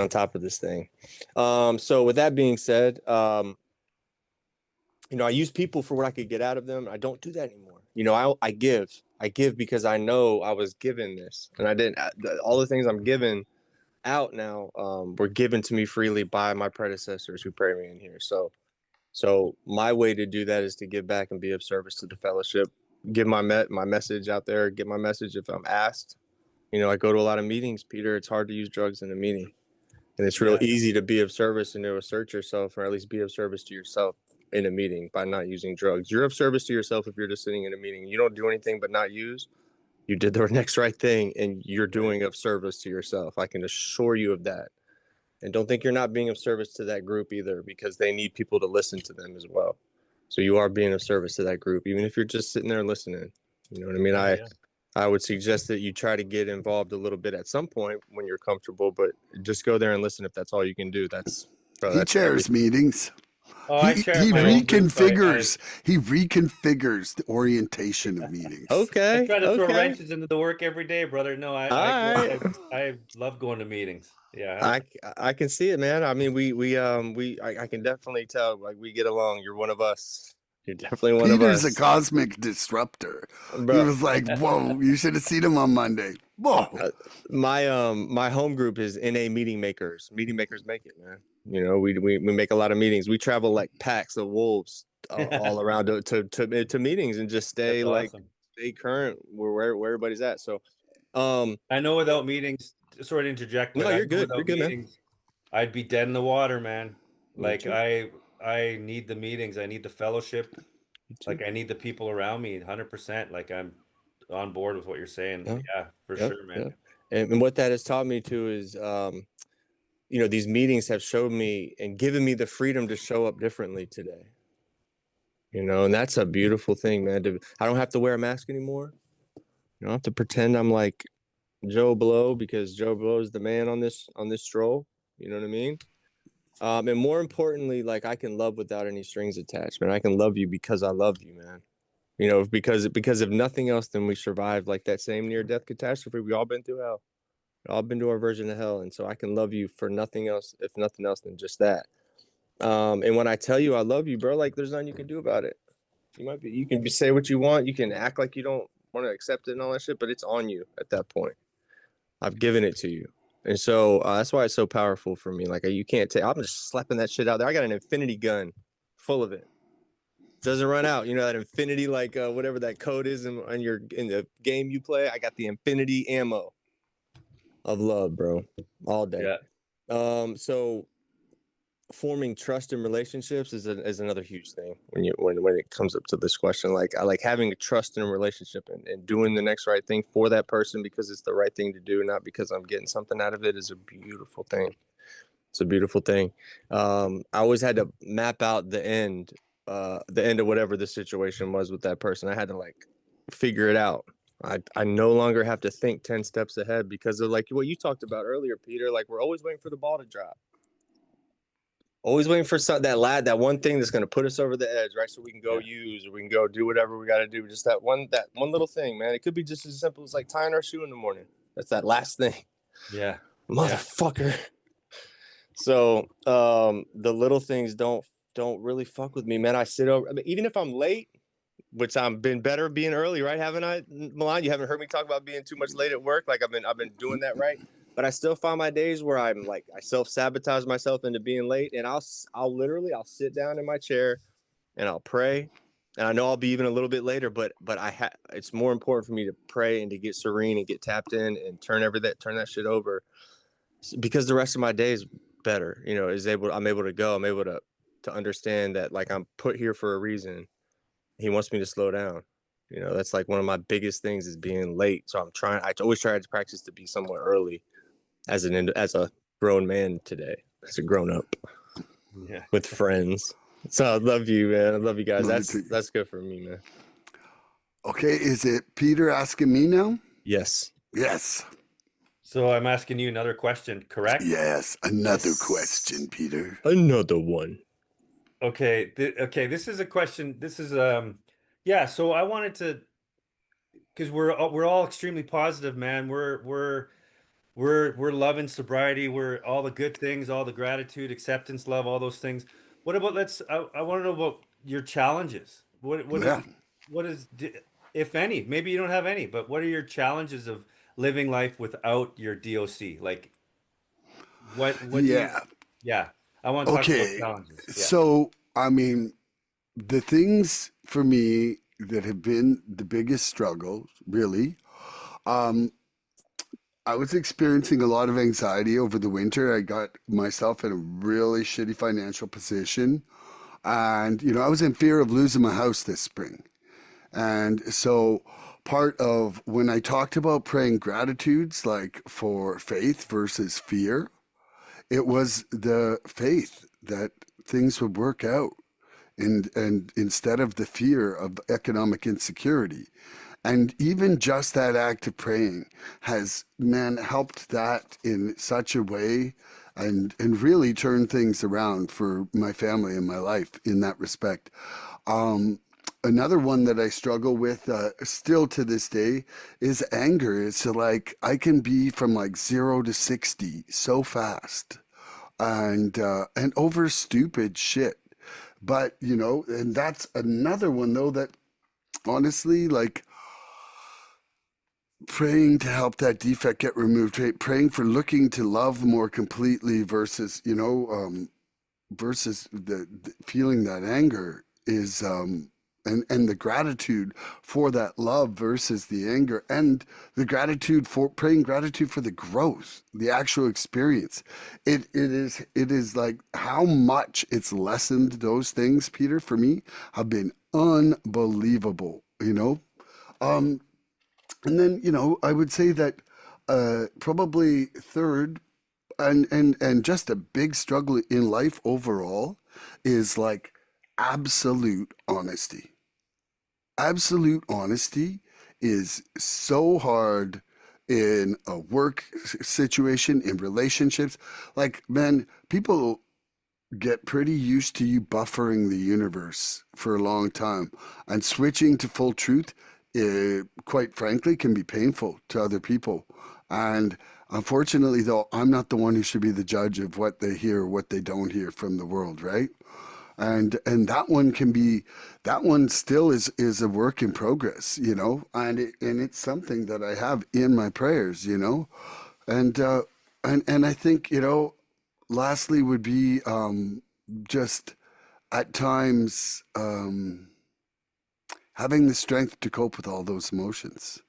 Speaker 4: top of this thing. So with that being said, I use people for what I could get out of them. I don't do that anymore. I give because I know I was given this, and I didn't. All the things I'm given out now were given to me freely by my predecessors who prayed me in here. So my way to do that is to give back and be of service to the fellowship. Give my message out there. Get my message if I'm asked. I go to a lot of meetings, Peter. It's hard to use drugs in a meeting, and it's real easy to be of service and to assert yourself, or at least be of service to yourself in a meeting by not using drugs. You're of service to yourself if you're just sitting in a meeting. You don't do anything but not use. You did the next right thing, and you're doing of service to yourself. I can assure you of that. And don't think you're not being of service to that group either, because they need people to listen to them as well. So you are being of service to that group, even if you're just sitting there listening. You know what I mean? I would suggest that you try to get involved a little bit at some point when you're comfortable, but just go there and listen if that's all you can do.
Speaker 1: He chairs meetings.
Speaker 3: Oh, I
Speaker 1: He
Speaker 3: chair my own group.
Speaker 1: he reconfigures the orientation of meetings.
Speaker 4: Okay.
Speaker 3: I try to throw wrenches into the work every day, brother. No, I love going to meetings. Yeah.
Speaker 4: I can see it, man. I mean, I can definitely tell, like, we get along. You're one of us. You're definitely one of
Speaker 1: Peter's a
Speaker 4: us,
Speaker 1: cosmic disruptor. He
Speaker 4: bro.
Speaker 1: was like, whoa, you should have seen him on Monday. Whoa.
Speaker 4: My home group is NA meeting makers. Meeting makers make it, man. You know, we make a lot of meetings. We travel like packs of wolves all around to meetings and just
Speaker 3: That's awesome.
Speaker 4: stay current where everybody's at. So,
Speaker 3: I know without meetings, sorry to interject,
Speaker 4: no,
Speaker 3: but I
Speaker 4: you're
Speaker 3: know
Speaker 4: good. You're
Speaker 3: without
Speaker 4: good, man.
Speaker 3: meetings, I'd be dead in the water, man.
Speaker 4: Me
Speaker 3: Like
Speaker 4: too.
Speaker 3: I need the meetings, I need the fellowship,
Speaker 4: Me too.
Speaker 3: like I need the people around me 100%. Like I'm on board with what you're saying.
Speaker 4: Yeah.
Speaker 3: Yeah, for
Speaker 4: Yep.
Speaker 3: sure, man.
Speaker 4: Yep. And what that has taught me too is, you know, these meetings have showed me and given me the freedom to show up differently today. You know, and that's a beautiful thing, man. I don't have to wear a mask anymore. I don't have to pretend I'm like Joe Blow because Joe Blow is the man on this stroll. You know what I mean? And more importantly, like, I can love without any strings attached, man. I can love you because I love you, man. You know, because if nothing else, then we survived like that same near death catastrophe. We all been through hell. We all been to our version of hell, and so I can love you for nothing else, if nothing else than just that. And when I tell you I love you, bro, like, there's nothing you can do about it. You can say what you want, you can act like you don't want to accept it and all that shit, but it's on you at that point. I've given it to you. And so that's why it's so powerful for me. Like, you can't take, I'm just slapping that shit out there. I got an infinity gun full of it. Doesn't run out. You know, that infinity, like, whatever that code is in the game you play. I got the infinity ammo of love, bro, all day.
Speaker 3: Yeah.
Speaker 4: So forming trust in relationships is another huge thing when it comes up to this question. Like, I like having a trust in a relationship and doing the next right thing for that person because it's the right thing to do, not because I'm getting something out of it, is a beautiful thing. It's a beautiful thing. I always had to map out the end of whatever the situation was with that person. I had to, like, figure it out. I no longer have to think 10 steps ahead because of, like, what you talked about earlier, Peter. Like, we're always waiting for the ball to drop. Always waiting for that one thing that's going to put us over the edge, right? So we can go use, or we can go do whatever we got to do. Just that one little thing, man. It could be just as simple as like tying our shoe in the morning. That's that last thing.
Speaker 3: Yeah.
Speaker 4: Motherfucker. Yeah. So the little things don't really fuck with me, man. I sit over, I mean, even if I'm late, which I've been better being early, right? Haven't I, Milan? You haven't heard me talk about being too much late at work. Like, I've been doing that, right? But I still find my days where I'm like, I self-sabotage myself into being late, and I'll sit down in my chair and I'll pray. And I know I'll be even a little bit later, but it's more important for me to pray and to get serene and get tapped in and turn that shit over, because the rest of my day is better. You know, I'm able to understand that, like, I'm put here for a reason. He wants me to slow down. You know, that's like one of my biggest things is being late. So I always try to practice to be somewhere early as a grown man today, as a grown up, with friends. So I love you, man. I love you guys. That's good for me, man.
Speaker 1: Okay, is it Peter asking me now?
Speaker 4: Yes.
Speaker 1: Yes.
Speaker 3: So I'm asking you another question, correct?
Speaker 1: Yes, another question, Peter.
Speaker 4: Another one.
Speaker 3: Okay. This is a question. This is yeah. So I wanted to, because we're all extremely positive, man. We're loving sobriety. We're all the good things, all the gratitude, acceptance, love, all those things. What about I want to know about your challenges.
Speaker 1: Yeah.
Speaker 3: What is, if any, maybe you don't have any, but what are your challenges of living life without your DOC? Like, what do you, yeah, I want to talk about challenges. Yeah.
Speaker 1: So, I mean, the things for me that have been the biggest struggle, really, I was experiencing a lot of anxiety over the winter. I got myself in a really shitty financial position. And, you know, I was in fear of losing my house this spring. And so part of when I talked about praying gratitudes, like for faith versus fear, it was the faith that things would work out, and instead of the fear of economic insecurity. And even just that act of praying has, man, helped that in such a way, and really turned things around for my family and my life in that respect. another one that I struggle with still to this day is anger. It's like I can be from like 0 to 60 so fast, and over stupid shit. But you know, and that's another one though that honestly, like praying to help that defect get removed, praying for looking to love more completely versus, you know, versus the feeling that anger is, and the gratitude for that love versus the anger, and the gratitude for praying gratitude for the growth, the actual experience. It is like how much it's lessened those things, Peter, for me have been unbelievable, you know. Um, and then, you know, I would say that probably third, and just a big struggle in life overall is like absolute honesty. Absolute honesty is so hard in a work situation, in relationships. Like, man, people get pretty used to you buffering the universe for a long time, and switching to full truth, quite frankly, can be painful to other people. And unfortunately, though, I'm not the one who should be the judge of what they hear or what they don't hear from the world, right? And that one can be, that one still is a work in progress, you know, and it's something that I have in my prayers, you know. And uh and and I think, you know, lastly would be just at times having the strength to cope with all those emotions,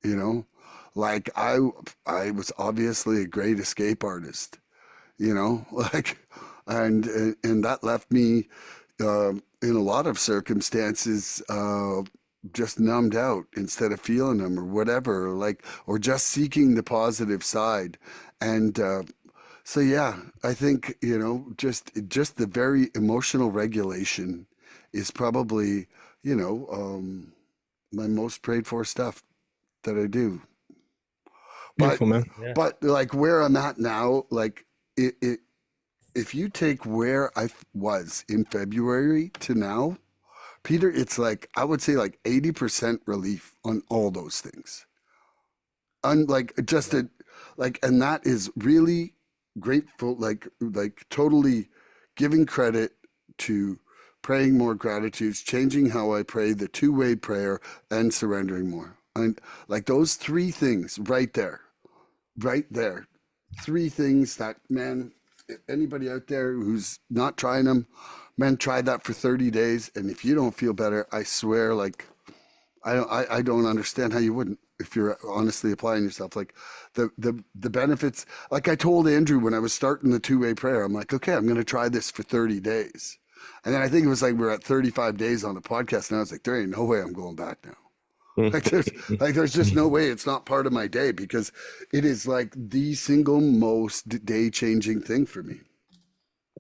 Speaker 1: you know. Like I was obviously a great escape artist, you know, like, and that left me in a lot of circumstances just numbed out instead of feeling them or whatever, like, or just seeking the positive side. And so yeah, I think, you know, just the very emotional regulation is probably, you know, my most prayed for stuff that I do. But
Speaker 4: Beautiful, man.
Speaker 3: Yeah.
Speaker 1: but like where I'm at now, like it if you take where I was in February to now, Peter, it's like I would say like 80% relief on all those things. Unlike just
Speaker 3: Yeah.
Speaker 1: a like, and that is really grateful, like totally giving credit to praying more gratitudes, changing how I pray, the two-way prayer, and surrendering more. And like those three things right there. Three things that, man, anybody out there who's not trying them, man, try that for 30 days. And if you don't feel better, I swear, like, I don't understand how you wouldn't if you're honestly applying yourself. Like the benefits, like I told Andrew when I was starting the two-way prayer, I'm like, okay, I'm going to try this for 30 days. And then I think it was like we're at 35 days on the podcast. And I was like, there ain't no way I'm going back now. Like there's just no way it's not part of my day, because it is like the single most day changing thing for me.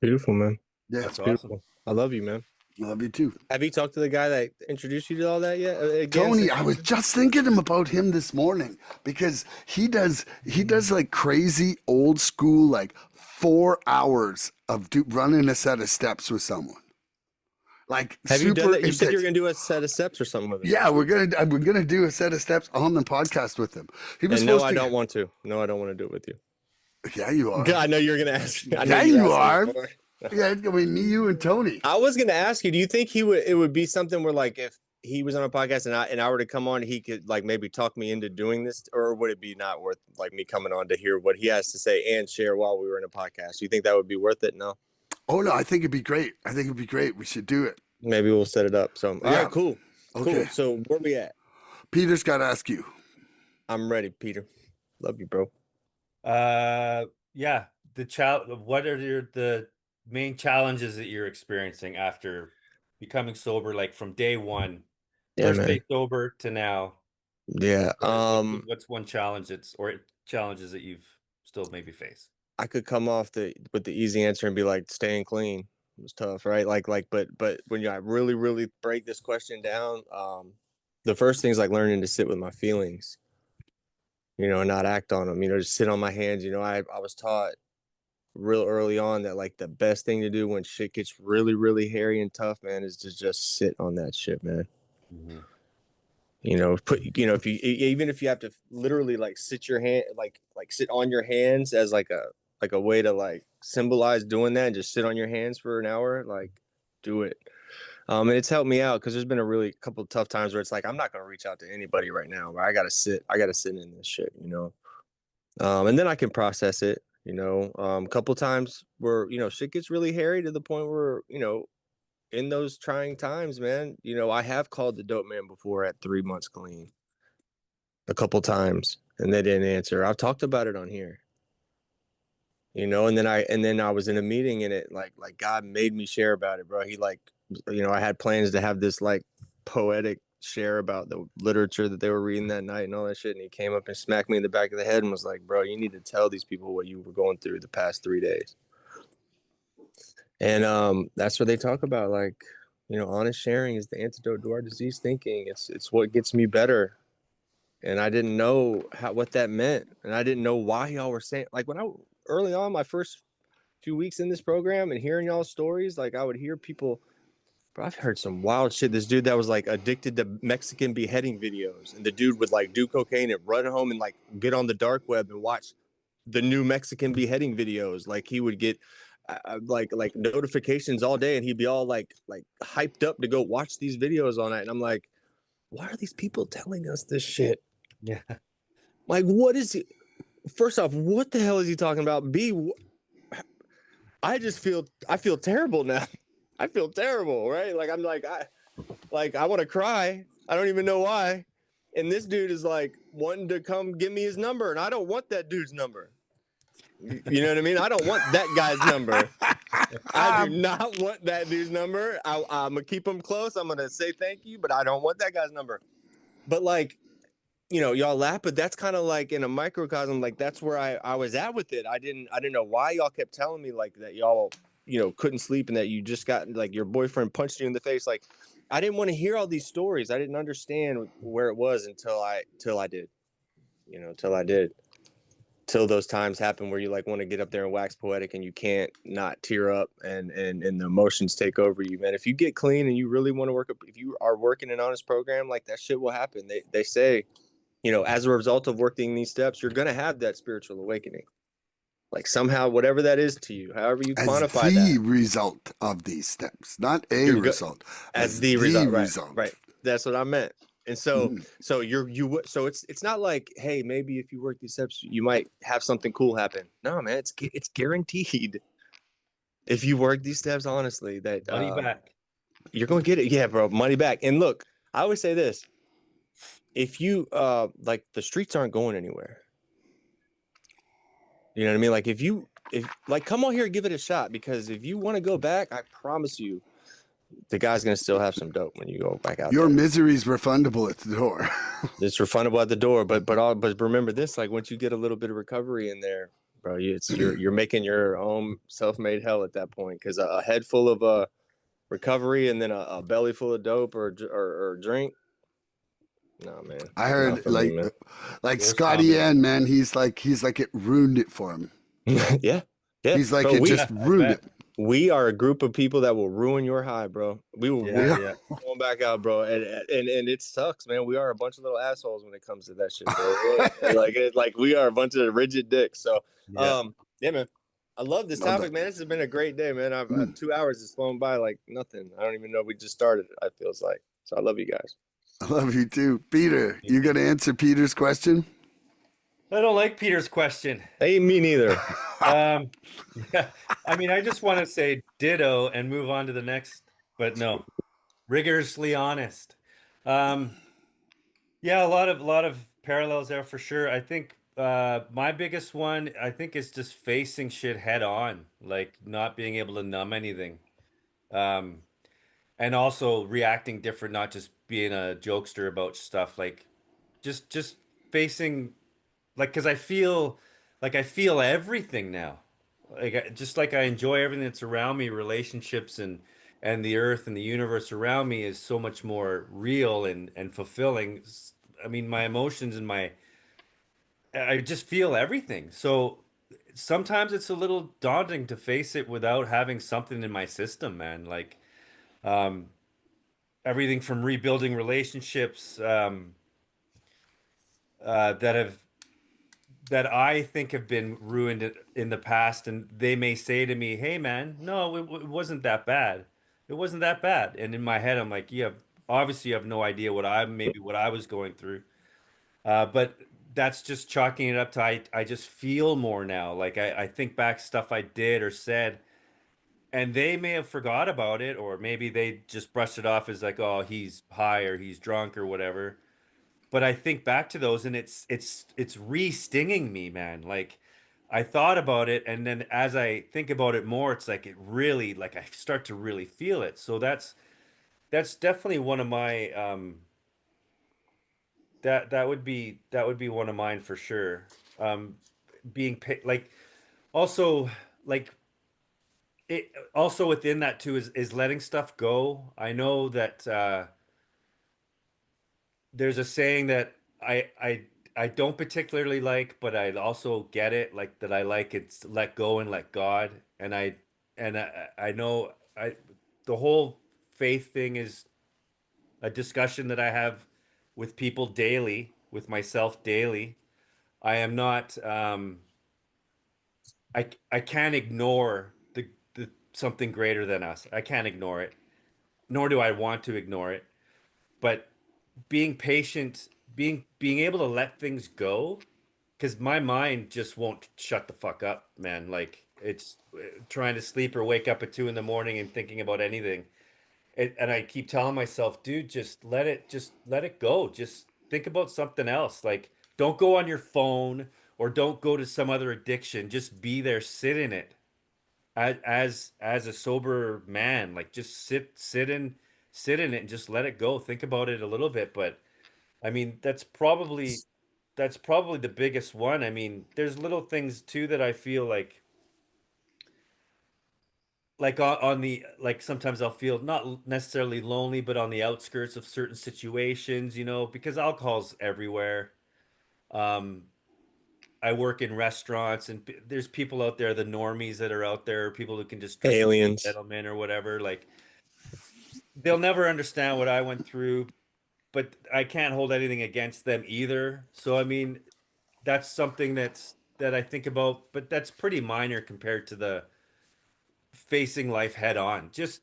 Speaker 4: Beautiful, man.
Speaker 1: Yeah,
Speaker 3: That's awesome.
Speaker 4: Beautiful. I love you, man.
Speaker 1: love you too.
Speaker 4: Have you talked to the guy that introduced you to all that yet? Again,
Speaker 1: Tony, I was just thinking about him this morning because he does like crazy old school, like 4 hours of running a set of steps with someone. Like
Speaker 4: have you done
Speaker 1: super
Speaker 4: that? You said you were
Speaker 1: intense.
Speaker 4: gonna do a set of steps or something with him.
Speaker 1: Yeah, we're gonna do a set of steps on the podcast with him. He was
Speaker 4: And no,
Speaker 1: supposed
Speaker 4: I
Speaker 1: to.
Speaker 4: don't want to. No, I don't want to do it with you.
Speaker 1: Yeah, you are.
Speaker 4: I know you're gonna ask. I know
Speaker 1: Yeah,
Speaker 4: you're
Speaker 1: you
Speaker 4: asking
Speaker 1: are.
Speaker 4: me for it.
Speaker 1: Yeah, it's gonna be me, you, and Tony.
Speaker 4: I was gonna ask you. Do you think he would? It would be something where, like, if he was on a podcast and I were to come on, he could like maybe talk me into doing this, or would it be not worth like me coming on to hear what he has to say and share while we were in a podcast? Do you think that would be worth it? No.
Speaker 1: Oh no, I think it'd be great. I think it'd be great. We should do it.
Speaker 4: Maybe we'll set it up. So, all
Speaker 1: Yeah.
Speaker 4: right, cool.
Speaker 1: Okay.
Speaker 4: Cool. So, where we at?
Speaker 1: Peter's got to ask you.
Speaker 4: I'm ready, Peter. Love you, bro.
Speaker 3: Yeah. What are the main challenges that you're experiencing after becoming sober, like from day one,
Speaker 4: Yeah,
Speaker 3: first
Speaker 4: man.
Speaker 3: day sober to now?
Speaker 4: Yeah.
Speaker 3: What's one challenge challenges that you've still maybe face?
Speaker 4: I could come off with the easy answer and be like, staying clean. It was tough, right? But when I really break this question down, the first thing is like learning to sit with my feelings, you know, and not act on them. You know, just sit on my hands. You know, I was taught real early on that like the best thing to do when shit gets really, really hairy and tough, man, is to just sit on that shit, man.
Speaker 3: Mhm.
Speaker 4: You know, if you even if you have to literally like sit your hand like sit on your hands as like a way to like symbolize doing that and just sit on your hands for an hour, like do it. And it's helped me out because there's been a really couple of tough times where it's like I'm not gonna reach out to anybody right now. Where I gotta sit in this shit, you know. And then I can process it, you know. A couple times where shit gets really hairy to the point where in those trying times, man, I have called the dope man before at 3 months clean a couple times, and they didn't answer. I've talked about it on here, and then I was in a meeting and it like God made me share about it, bro. He like, I had plans to have this like poetic share about the literature that they were reading that night and all that shit. And he came up and smacked me in the back of the head and was like, bro, you need to tell these people what you were going through the past 3 days. And that's what they talk about. Like, honest sharing is the antidote to our disease thinking. It's what gets me better. And I didn't know what that meant. And I didn't know why y'all were saying, like, early on, my first few weeks in this program and hearing y'all stories, like I would hear people, bro, I've heard some wild shit. This dude that was like addicted to Mexican beheading videos, and the dude would like do cocaine and run home and like get on the dark web and watch the new Mexican beheading videos. Like he would get like notifications all day, and he'd be all like hyped up to go watch these videos all night. And I'm like, why are these people telling us this shit?
Speaker 3: Yeah.
Speaker 4: Like, what is he? First off, what the hell is he talking about? B, I feel terrible now. I feel terrible, right? Like I'm like I want to cry. I don't even know why. And this dude is like wanting to come give me his number, and I don't want that dude's number. You know what I mean? I don't want that guy's number. I do not want that dude's number. I'm gonna keep him close. I'm gonna say thank you, but I don't want that guy's number. But like, y'all laugh, but that's kind of like in a microcosm. Like that's where I was at with it. I didn't know why y'all kept telling me like that y'all couldn't sleep and that you just got like your boyfriend punched you in the face. Like I didn't want to hear all these stories. I didn't understand where it was until I did. Till those times happen where you like want to get up there and wax poetic and you can't not tear up and the emotions take over you, man. If you get clean and you really want to work up, if you are working an honest program, like that shit will happen. They say, as a result of working these steps, you're going to have that spiritual awakening. Like somehow, whatever that is to you, however you quantify
Speaker 1: as the
Speaker 4: that.
Speaker 1: result of these steps, not a result,
Speaker 4: as the result. Right. That's what I meant. And so, so it's not like, hey, maybe if you work these steps, you might have something cool happen. No, man, it's guaranteed. If you work these steps honestly, that
Speaker 3: Money back.
Speaker 4: you're going to get it. Yeah, bro, money back. And look, I always say this: if you like, the streets aren't going anywhere. You know what I mean? Like if like, come on here and give it a shot, because if you want to go back, I promise you, the guy's gonna still have some dope when you go back out.
Speaker 1: Your
Speaker 4: there.
Speaker 1: misery's refundable at the door.
Speaker 4: It's refundable at the door, but remember this: like once you get a little bit of recovery in there, bro, you're making your own self-made hell at that point. Because a head full of recovery and then a belly full of dope or drink. No, man.
Speaker 1: I heard like
Speaker 3: Worst
Speaker 1: Scotty
Speaker 3: combination.
Speaker 1: Ann, man. He's like it ruined it for him.
Speaker 4: Yeah.
Speaker 1: He's like,
Speaker 4: bro,
Speaker 1: it just ruined it.
Speaker 4: We are a group of people that will ruin your high, bro. We will
Speaker 3: Yeah.
Speaker 4: going back out, bro. And it sucks, man. We are a bunch of little assholes when it comes to that shit, bro. like we are a bunch of rigid dicks. So, yeah, man. I love this topic, man. This has been a great day, man. I've 2 hours has flown by like nothing. I don't even know we just started. It feels like. So I love you guys.
Speaker 1: I love you too, Peter. You gonna answer Peter's question?
Speaker 3: I don't like Peter's question.
Speaker 4: Hey, me neither.
Speaker 3: Yeah, I mean, I just want to say ditto and move on to the next, but no, rigorously honest. Yeah, a lot of parallels there for sure. I think my biggest one, I think, is just facing shit head on, like not being able to numb anything. Um, and also reacting different, not just being a jokester about stuff, like just facing, like, because I feel everything now, like just like I enjoy everything that's around me, relationships and the earth and the universe around me is so much more real and fulfilling. I mean, my emotions and I just feel everything. So sometimes it's a little daunting to face it without having something in my system, man. Like, um, everything from rebuilding relationships, that have that I think have been ruined in the past, and they may say to me, "Hey, man, no, it wasn't that bad. It wasn't that bad." And in my head, I'm like, "Yeah, obviously you have no idea what I was going through." But that's just chalking it up to I just feel more now. Like I think back stuff I did or said, and they may have forgot about it, or maybe they just brushed it off as like, "Oh, he's high or he's drunk or whatever." But I think back to those and it's re-stinging me, man. Like I thought about it and then as I think about it more, it's like it really like I start to really feel it. So that's definitely one of my that would be one of mine for sure. Being like also like it also within that too is letting stuff go. I know that there's a saying that I don't particularly like, but I also get it, like that I like it's let go and let God. And I know I the whole faith thing is a discussion that I have with people daily, with myself daily. I am not I can't ignore the something greater than us. I can't ignore it, nor do I want to ignore it. But being patient, being able to let things go, because my mind just won't shut the fuck up, man. Like it's trying to sleep or wake up at 2 in the morning and thinking about anything. And I keep telling myself, dude, just let it go. Just think about something else. Like don't go on your phone or don't go to some other addiction. Just be there, sit in it as a sober man. Like just sit in it and just let it go. Think about it a little bit, but I mean, that's probably the biggest one. I mean, there's little things too that I feel like on the like sometimes I'll feel not necessarily lonely, but on the outskirts of certain situations, because alcohol's everywhere. Um, I work in restaurants and there's people out there, the normies that are out there, people who can just drink like a
Speaker 4: Aliens.
Speaker 3: gentleman or whatever. Like they'll never understand what I went through, but I can't hold anything against them either. So I mean, that's something that I think about, but that's pretty minor compared to the facing life head on. Just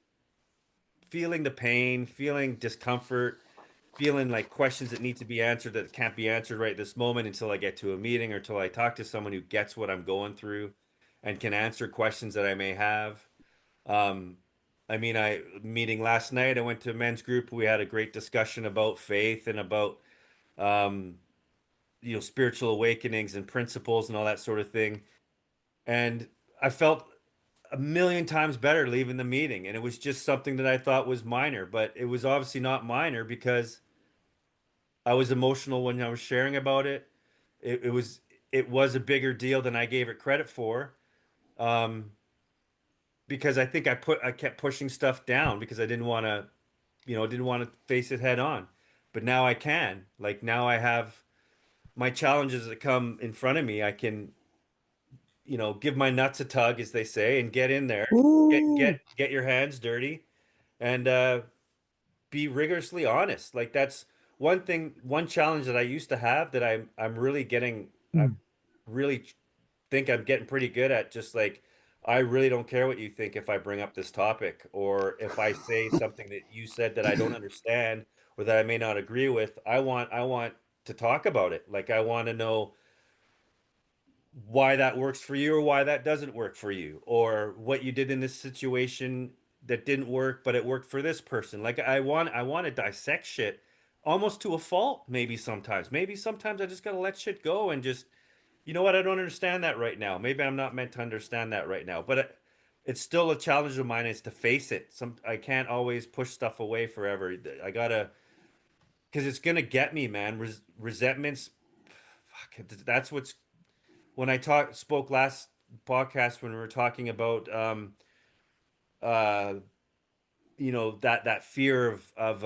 Speaker 3: feeling the pain, feeling discomfort, feeling like questions that need to be answered that can't be answered right this moment until I get to a meeting or until I talk to someone who gets what I'm going through and can answer questions that I may have. Um, I mean, I meeting last night, I went to a men's group. We had a great discussion about faith and about um, spiritual awakenings and principles and all that sort of thing. And I felt a million times better leaving the meeting. And it was just something that I thought was minor, but it was obviously not minor because I was emotional when I was sharing about it. It was a bigger deal than I gave it credit for. Um, because I think I kept pushing stuff down because I didn't want to face it head on. But now I can. Like now I have my challenges that come in front of me. I can give my nuts a tug, as they say, and get in there,
Speaker 4: Ooh.
Speaker 3: get your hands dirty, and be rigorously honest. Like that's one challenge that I used to have that I really think I'm getting pretty good at. Just like I really don't care what you think if I bring up this topic or if I say something that you said that I don't understand or that I may not agree with. I want to talk about it. Like I want to know why that works for you or why that doesn't work for you or what you did in this situation that didn't work but it worked for this person. Like I want to dissect shit almost to a fault. Maybe sometimes I just got to let shit go and just, you know what, I don't understand that right now. Maybe I'm not meant to understand that right now, but it's still a challenge of mine is to face it. I can't always push stuff away forever. I gotta, because it's gonna get me, man. Resentments, fuck, that's what's when I spoke last podcast when we were talking about uh that fear of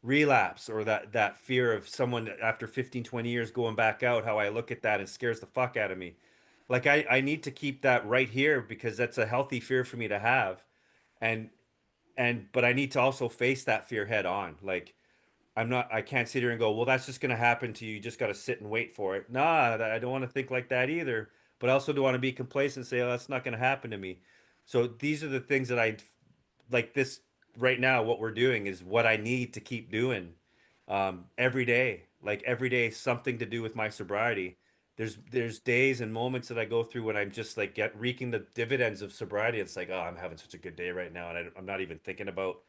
Speaker 3: relapse or that fear of someone after 15, 20 years going back out, how I look at that and scares the fuck out of me. Like I need to keep that right here because that's a healthy fear for me to have. And but I need to also face that fear head on. Like I can't sit here and go, well, that's just going to happen to you. You just got to sit and wait for it. Nah, I don't want to think like that either. But I also don't want to be complacent and say, oh, that's not going to happen to me. So these are the things that I like this right now. What we're doing is what I need to keep doing every day. Like every day, something to do with my sobriety. There's days and moments that I go through when I'm just like reaping the dividends of sobriety. It's like, oh, I'm having such a good day right now, and I'm not even thinking about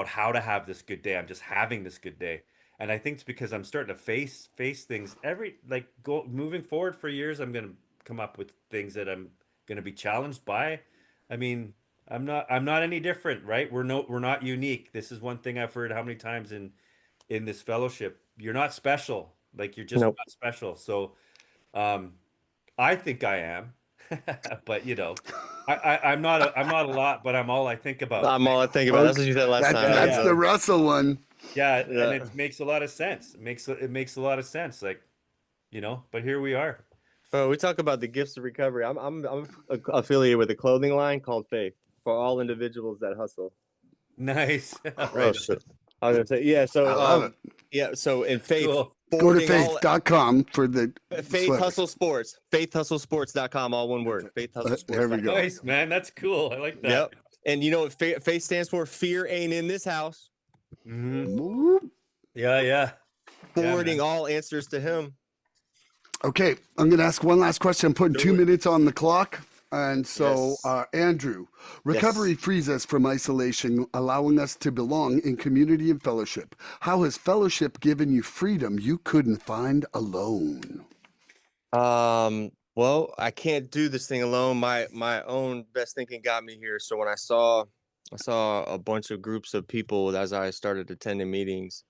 Speaker 3: how to have this good day. I'm just having this good day. And I think it's because I'm starting to face things every like go moving forward for years. I'm going to come up with things that I'm going to be challenged by. I mean, I'm not any different, right? We're not unique. This is one thing I've heard how many times in this fellowship. You're not special. Like you're just
Speaker 4: Nope.
Speaker 3: not special. So um I think I am. But I'm not a lot, but I'm all I think about.
Speaker 4: I'm all I think about. That's
Speaker 1: Okay.
Speaker 4: what you said last time,
Speaker 3: Yeah,
Speaker 4: man.
Speaker 1: That's
Speaker 3: yeah.
Speaker 1: the
Speaker 4: So
Speaker 1: Russell one.
Speaker 3: Yeah, and
Speaker 4: yeah.
Speaker 3: it makes a lot of sense. It makes a lot of sense. Like, but here we are.
Speaker 4: Well, we talk about the gifts of recovery. I'm affiliated with a clothing line called Faith for all individuals that hustle.
Speaker 3: Nice.
Speaker 4: Oh
Speaker 3: Right.
Speaker 4: shit. I was gonna say yeah.
Speaker 1: I
Speaker 4: So
Speaker 1: love it.
Speaker 4: yeah. So in Faith
Speaker 3: Cool.
Speaker 1: Go to
Speaker 4: forwarding all
Speaker 1: faith.com for the
Speaker 4: Faith
Speaker 1: sweaters.
Speaker 4: Hustle Sports, faithhustlesports.com, all one word.
Speaker 1: There we
Speaker 4: Faithhustlesports.com.
Speaker 1: go.
Speaker 3: Nice, man. That's cool. I like that.
Speaker 4: Yep. And you know what Faith stands for? Fear ain't in this house.
Speaker 3: Hmm.
Speaker 1: Whoop.
Speaker 3: Yeah, yeah. Yeah,
Speaker 4: Forwarding
Speaker 3: man.
Speaker 4: all answers to him.
Speaker 1: Okay, I'm going to ask one last question. I'm putting
Speaker 4: Do
Speaker 1: 2
Speaker 4: it.
Speaker 1: minutes on the clock. And so,
Speaker 4: Yes.
Speaker 1: Andrew, recovery
Speaker 4: Yes.
Speaker 1: frees us from isolation, allowing us to belong in community and fellowship. How has fellowship given you freedom you couldn't find alone?
Speaker 4: Well, I can't do this thing alone. My own best thinking got me here. So when I saw a bunch of groups of people as I started attending meetings.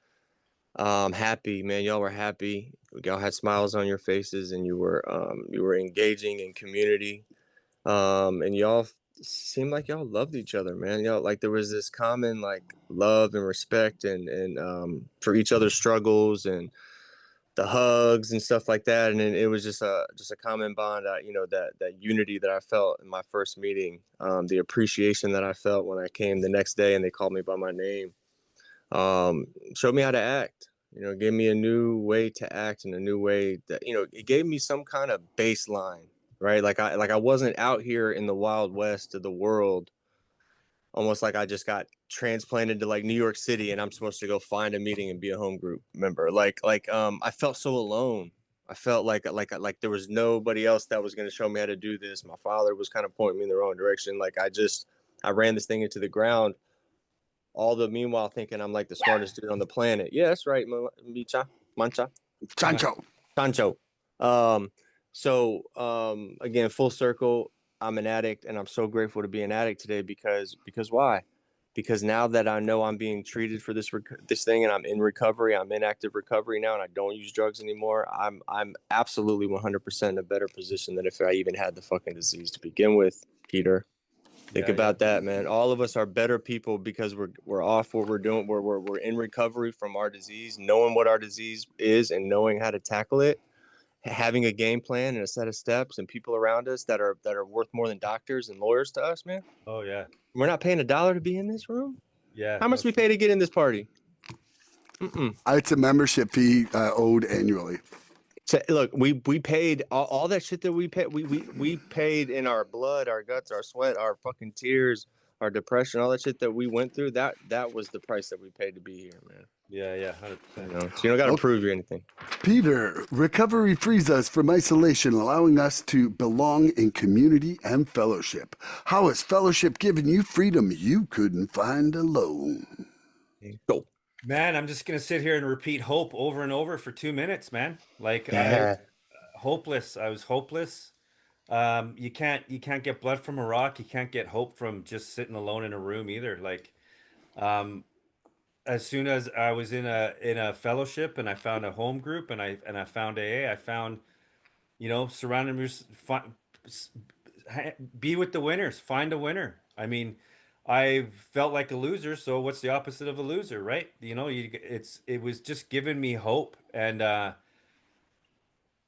Speaker 4: Happy, man. Y'all were happy. Y'all had smiles on your faces, and you were engaging in community. And y'all seemed like y'all loved each other, man. Y'all like there was this common like love and respect and for each other's struggles and the hugs and stuff like that. And it was just a common bond. That unity that I felt in my first meeting. The appreciation that I felt when I came the next day and they called me by my name. Showed me how to act. Gave me a new way to act and a new way that it gave me some kind of baseline, right? Like I wasn't out here in the wild west of the world, almost like I just got transplanted to like New York City and I'm supposed to go find a meeting and be a home group member. I felt so alone. I felt like there was nobody else that was going to show me how to do this. My father was kind of pointing me in the wrong direction. I ran this thing into the ground all the meanwhile thinking I'm like the smartest dude on the planet. Yeah, that's right, Micha, Mancha,
Speaker 1: Chancho.
Speaker 4: Chancho. Again, full circle. I'm an addict, and I'm so grateful to be an addict today because why? Because now that I know I'm being treated for this thing, and I'm in recovery, I'm in active recovery now, and I don't use drugs anymore. I'm absolutely 100% in a better position than if I even had the fucking disease to begin with, Peter. Think
Speaker 3: Yeah,
Speaker 4: about that, man. All of us are better people because we're off what we're doing. We're in recovery from our disease, knowing what our disease is and knowing how to tackle it, having a game plan and a set of steps and people around us that are worth more than doctors and lawyers to us, man.
Speaker 3: Oh, yeah.
Speaker 4: We're not paying $1 to be in this room.
Speaker 3: Yeah.
Speaker 4: How much we pay to get in this party?
Speaker 1: It's a membership fee owed annually.
Speaker 4: So, look, we paid all that shit that we paid. We paid in our blood, our guts, our sweat, our fucking tears, our depression, all that shit that we went through. That was the price that we paid to be here, man.
Speaker 3: Yeah, 100%.
Speaker 4: So you don't got to
Speaker 1: Okay.
Speaker 4: prove you anything.
Speaker 1: Peter, recovery frees us from isolation, allowing us to belong in community and fellowship. How has fellowship given you freedom you couldn't find alone?
Speaker 4: Go.
Speaker 3: Man, I'm just gonna sit here and repeat hope over and over for 2 minutes, man. Like
Speaker 4: Yeah.
Speaker 3: hopeless. I was hopeless. You can't get blood from a rock. You can't get hope from just sitting alone in a room either. Like, um, as soon as I was in a fellowship and I found a home group and I found AA, I found, surrounding me, be with the winners, find a winner. I mean, I felt like a loser, so what's the opposite of a loser, right? It was just giving me hope, and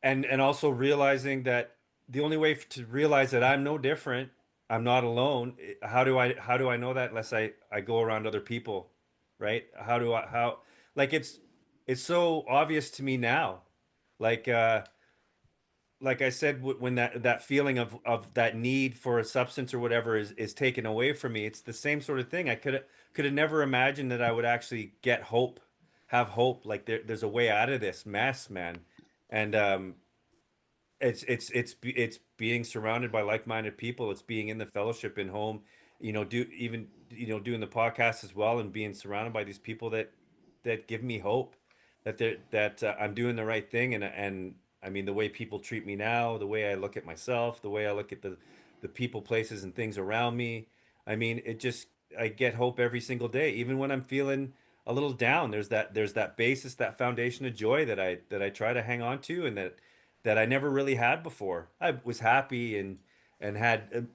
Speaker 3: and also realizing that the only way to realize that I'm no different, I'm not alone. How do I know that unless I go around other people, right? How like it's so obvious to me now. Like like I said, when that feeling of that need for a substance or whatever is taken away from me, it's the same sort of thing. I could have never imagined that I would actually get hope, have hope. Like there's a way out of this mess, man. And it's being surrounded by like-minded people. It's being in the fellowship in home, do even doing the podcast as well, and being surrounded by these people that give me hope that I'm doing the right thing. And I mean, the way people treat me now, the way I look at myself, the way I look at the people, places, and things around me. I mean, I get hope every single day, even when I'm feeling a little down. There's that basis, that foundation of joy that I try to hang on to, and that I never really had before. I was happy and had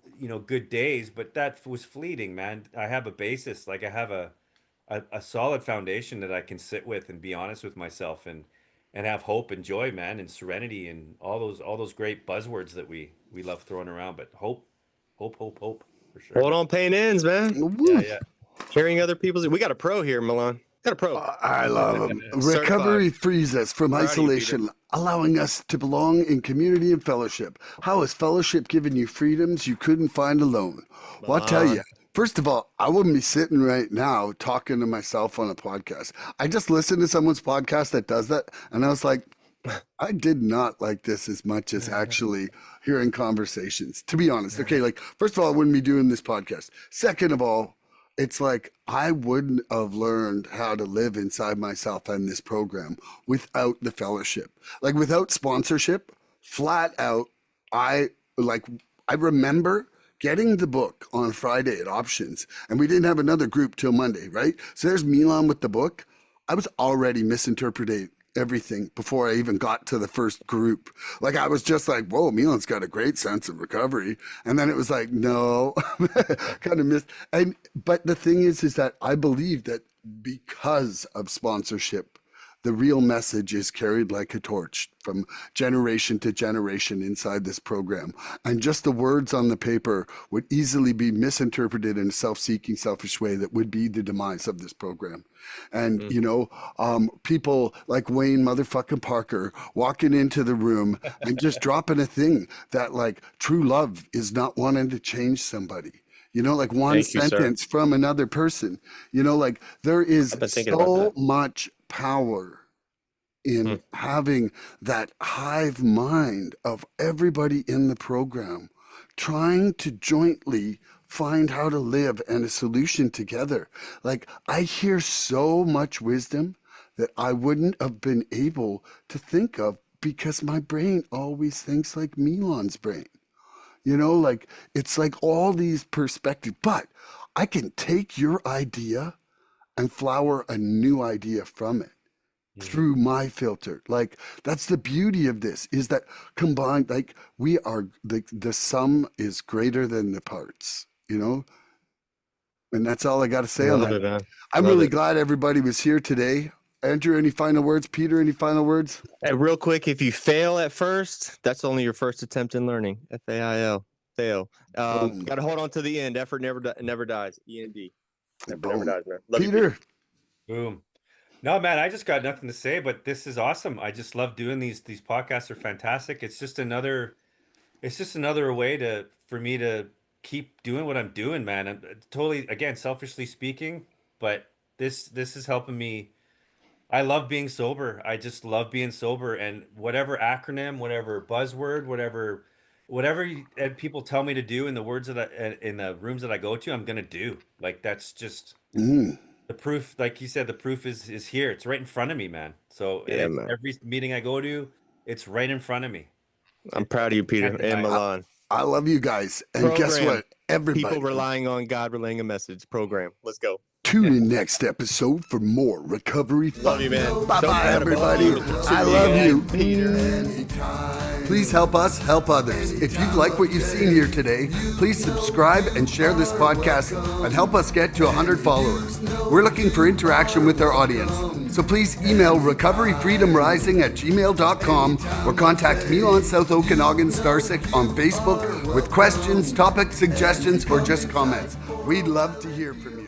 Speaker 3: good days, but that was fleeting, man. I have a basis, like I have a solid foundation that I can sit with and be honest with myself and have hope and joy, man, and serenity and all those great buzzwords that we love throwing around. But hope, hope, hope, hope for sure.
Speaker 4: Hold on, pain ends, man.
Speaker 3: Yeah, yeah.
Speaker 4: Carrying other people's. We got a pro here, Milan. Got a pro.
Speaker 1: I love them.
Speaker 4: Certified.
Speaker 1: Recovery frees us from
Speaker 4: Proud of you,
Speaker 1: isolation, allowing us to belong in community and fellowship. How has fellowship given you freedoms you couldn't find alone? Well, I'll tell you. First of all, I wouldn't be sitting right now talking to myself on a podcast. I just listened to someone's podcast that does that, and I was like, I did not like this as much as actually hearing conversations, to be honest. Okay, like, first of all, I wouldn't be doing this podcast. Second of all, it's like I wouldn't have learned how to live inside myself and this program without the fellowship. Like, without sponsorship, flat out, I like I remember getting the book on Friday at Options, and we didn't have another group till Monday, right? So there's Milan with the book. I was already misinterpreting everything before I even got to the first group. Like, I was just like, whoa, Milan's got a great sense of recovery. And then it was like, no, kind of missed. But the thing is that I believe that because of sponsorship, the real message is carried like a torch from generation to generation inside this program. And just the words on the paper would easily be misinterpreted in a self-seeking, selfish way that would be the demise of this program. And, people like Wayne motherfucking Parker walking into the room and just dropping a thing that, like, true love is not wanting to change somebody. Like one
Speaker 4: Thank you, sir.
Speaker 1: sentence from another person. Like, there is
Speaker 4: I've been thinking about
Speaker 1: so
Speaker 4: that.
Speaker 1: much power in having that hive mind of everybody in the program trying to jointly find how to live and a solution together. Like, I hear so much wisdom that I wouldn't have been able to think of because my brain always thinks like Milan's brain. Like, it's like all these perspectives, but I can take your idea and flower a new idea from it through my filter. Like, that's the beauty of this, is that combined, like, we are, the sum is greater than the parts, and that's all I got to say on
Speaker 4: Love
Speaker 1: that.
Speaker 4: it, man.
Speaker 1: I'm
Speaker 4: Love
Speaker 1: really
Speaker 4: it.
Speaker 1: glad everybody was here today. Andrew, any final words? Peter, any final words?
Speaker 4: Hey, real quick, if you fail at first, that's only your first attempt in learning. FAIL. Fail.
Speaker 1: Boom.
Speaker 4: Got to hold on to the end. Effort never dies. END. Effort never
Speaker 1: Boom.
Speaker 4: dies, man. Love you,
Speaker 1: Peter,
Speaker 3: Boom. No, man, I just got nothing to say, but this is awesome. I just love doing these podcasts are fantastic. It's just another way for me to keep doing what I'm doing, man. I'm totally, again, selfishly speaking, but this is helping me. I love being sober. I just love being sober, and whatever acronym, whatever buzzword, and people tell me to do in the words in the rooms that I go to, I'm gonna do. Like, that's just the proof. Like you said, the proof is here. It's right in front of me, man. So
Speaker 4: Yeah,
Speaker 3: it's
Speaker 4: man.
Speaker 3: every meeting I go to, it's right in front of me.
Speaker 4: I'm proud of you, Peter
Speaker 3: Can't deny
Speaker 4: and
Speaker 3: it.
Speaker 4: Milan.
Speaker 1: I love you guys. And guess
Speaker 4: Program.
Speaker 1: what? Everybody.
Speaker 4: People relying on God, relaying a message. Program. Let's go.
Speaker 1: Tune in next episode for more recovery fun.
Speaker 4: Love you, man.
Speaker 1: Bye-bye, everybody. I love you.
Speaker 4: Peter.
Speaker 1: Please help us help others. If you'd like what you've seen here today, please subscribe and share this podcast and help us get to 100 followers. We're looking for interaction with our audience. So please email recoveryfreedomrising@gmail.com or contact Milan South Okanagan Starcic on Facebook with questions, topic suggestions, or just comments. We'd love to hear from you.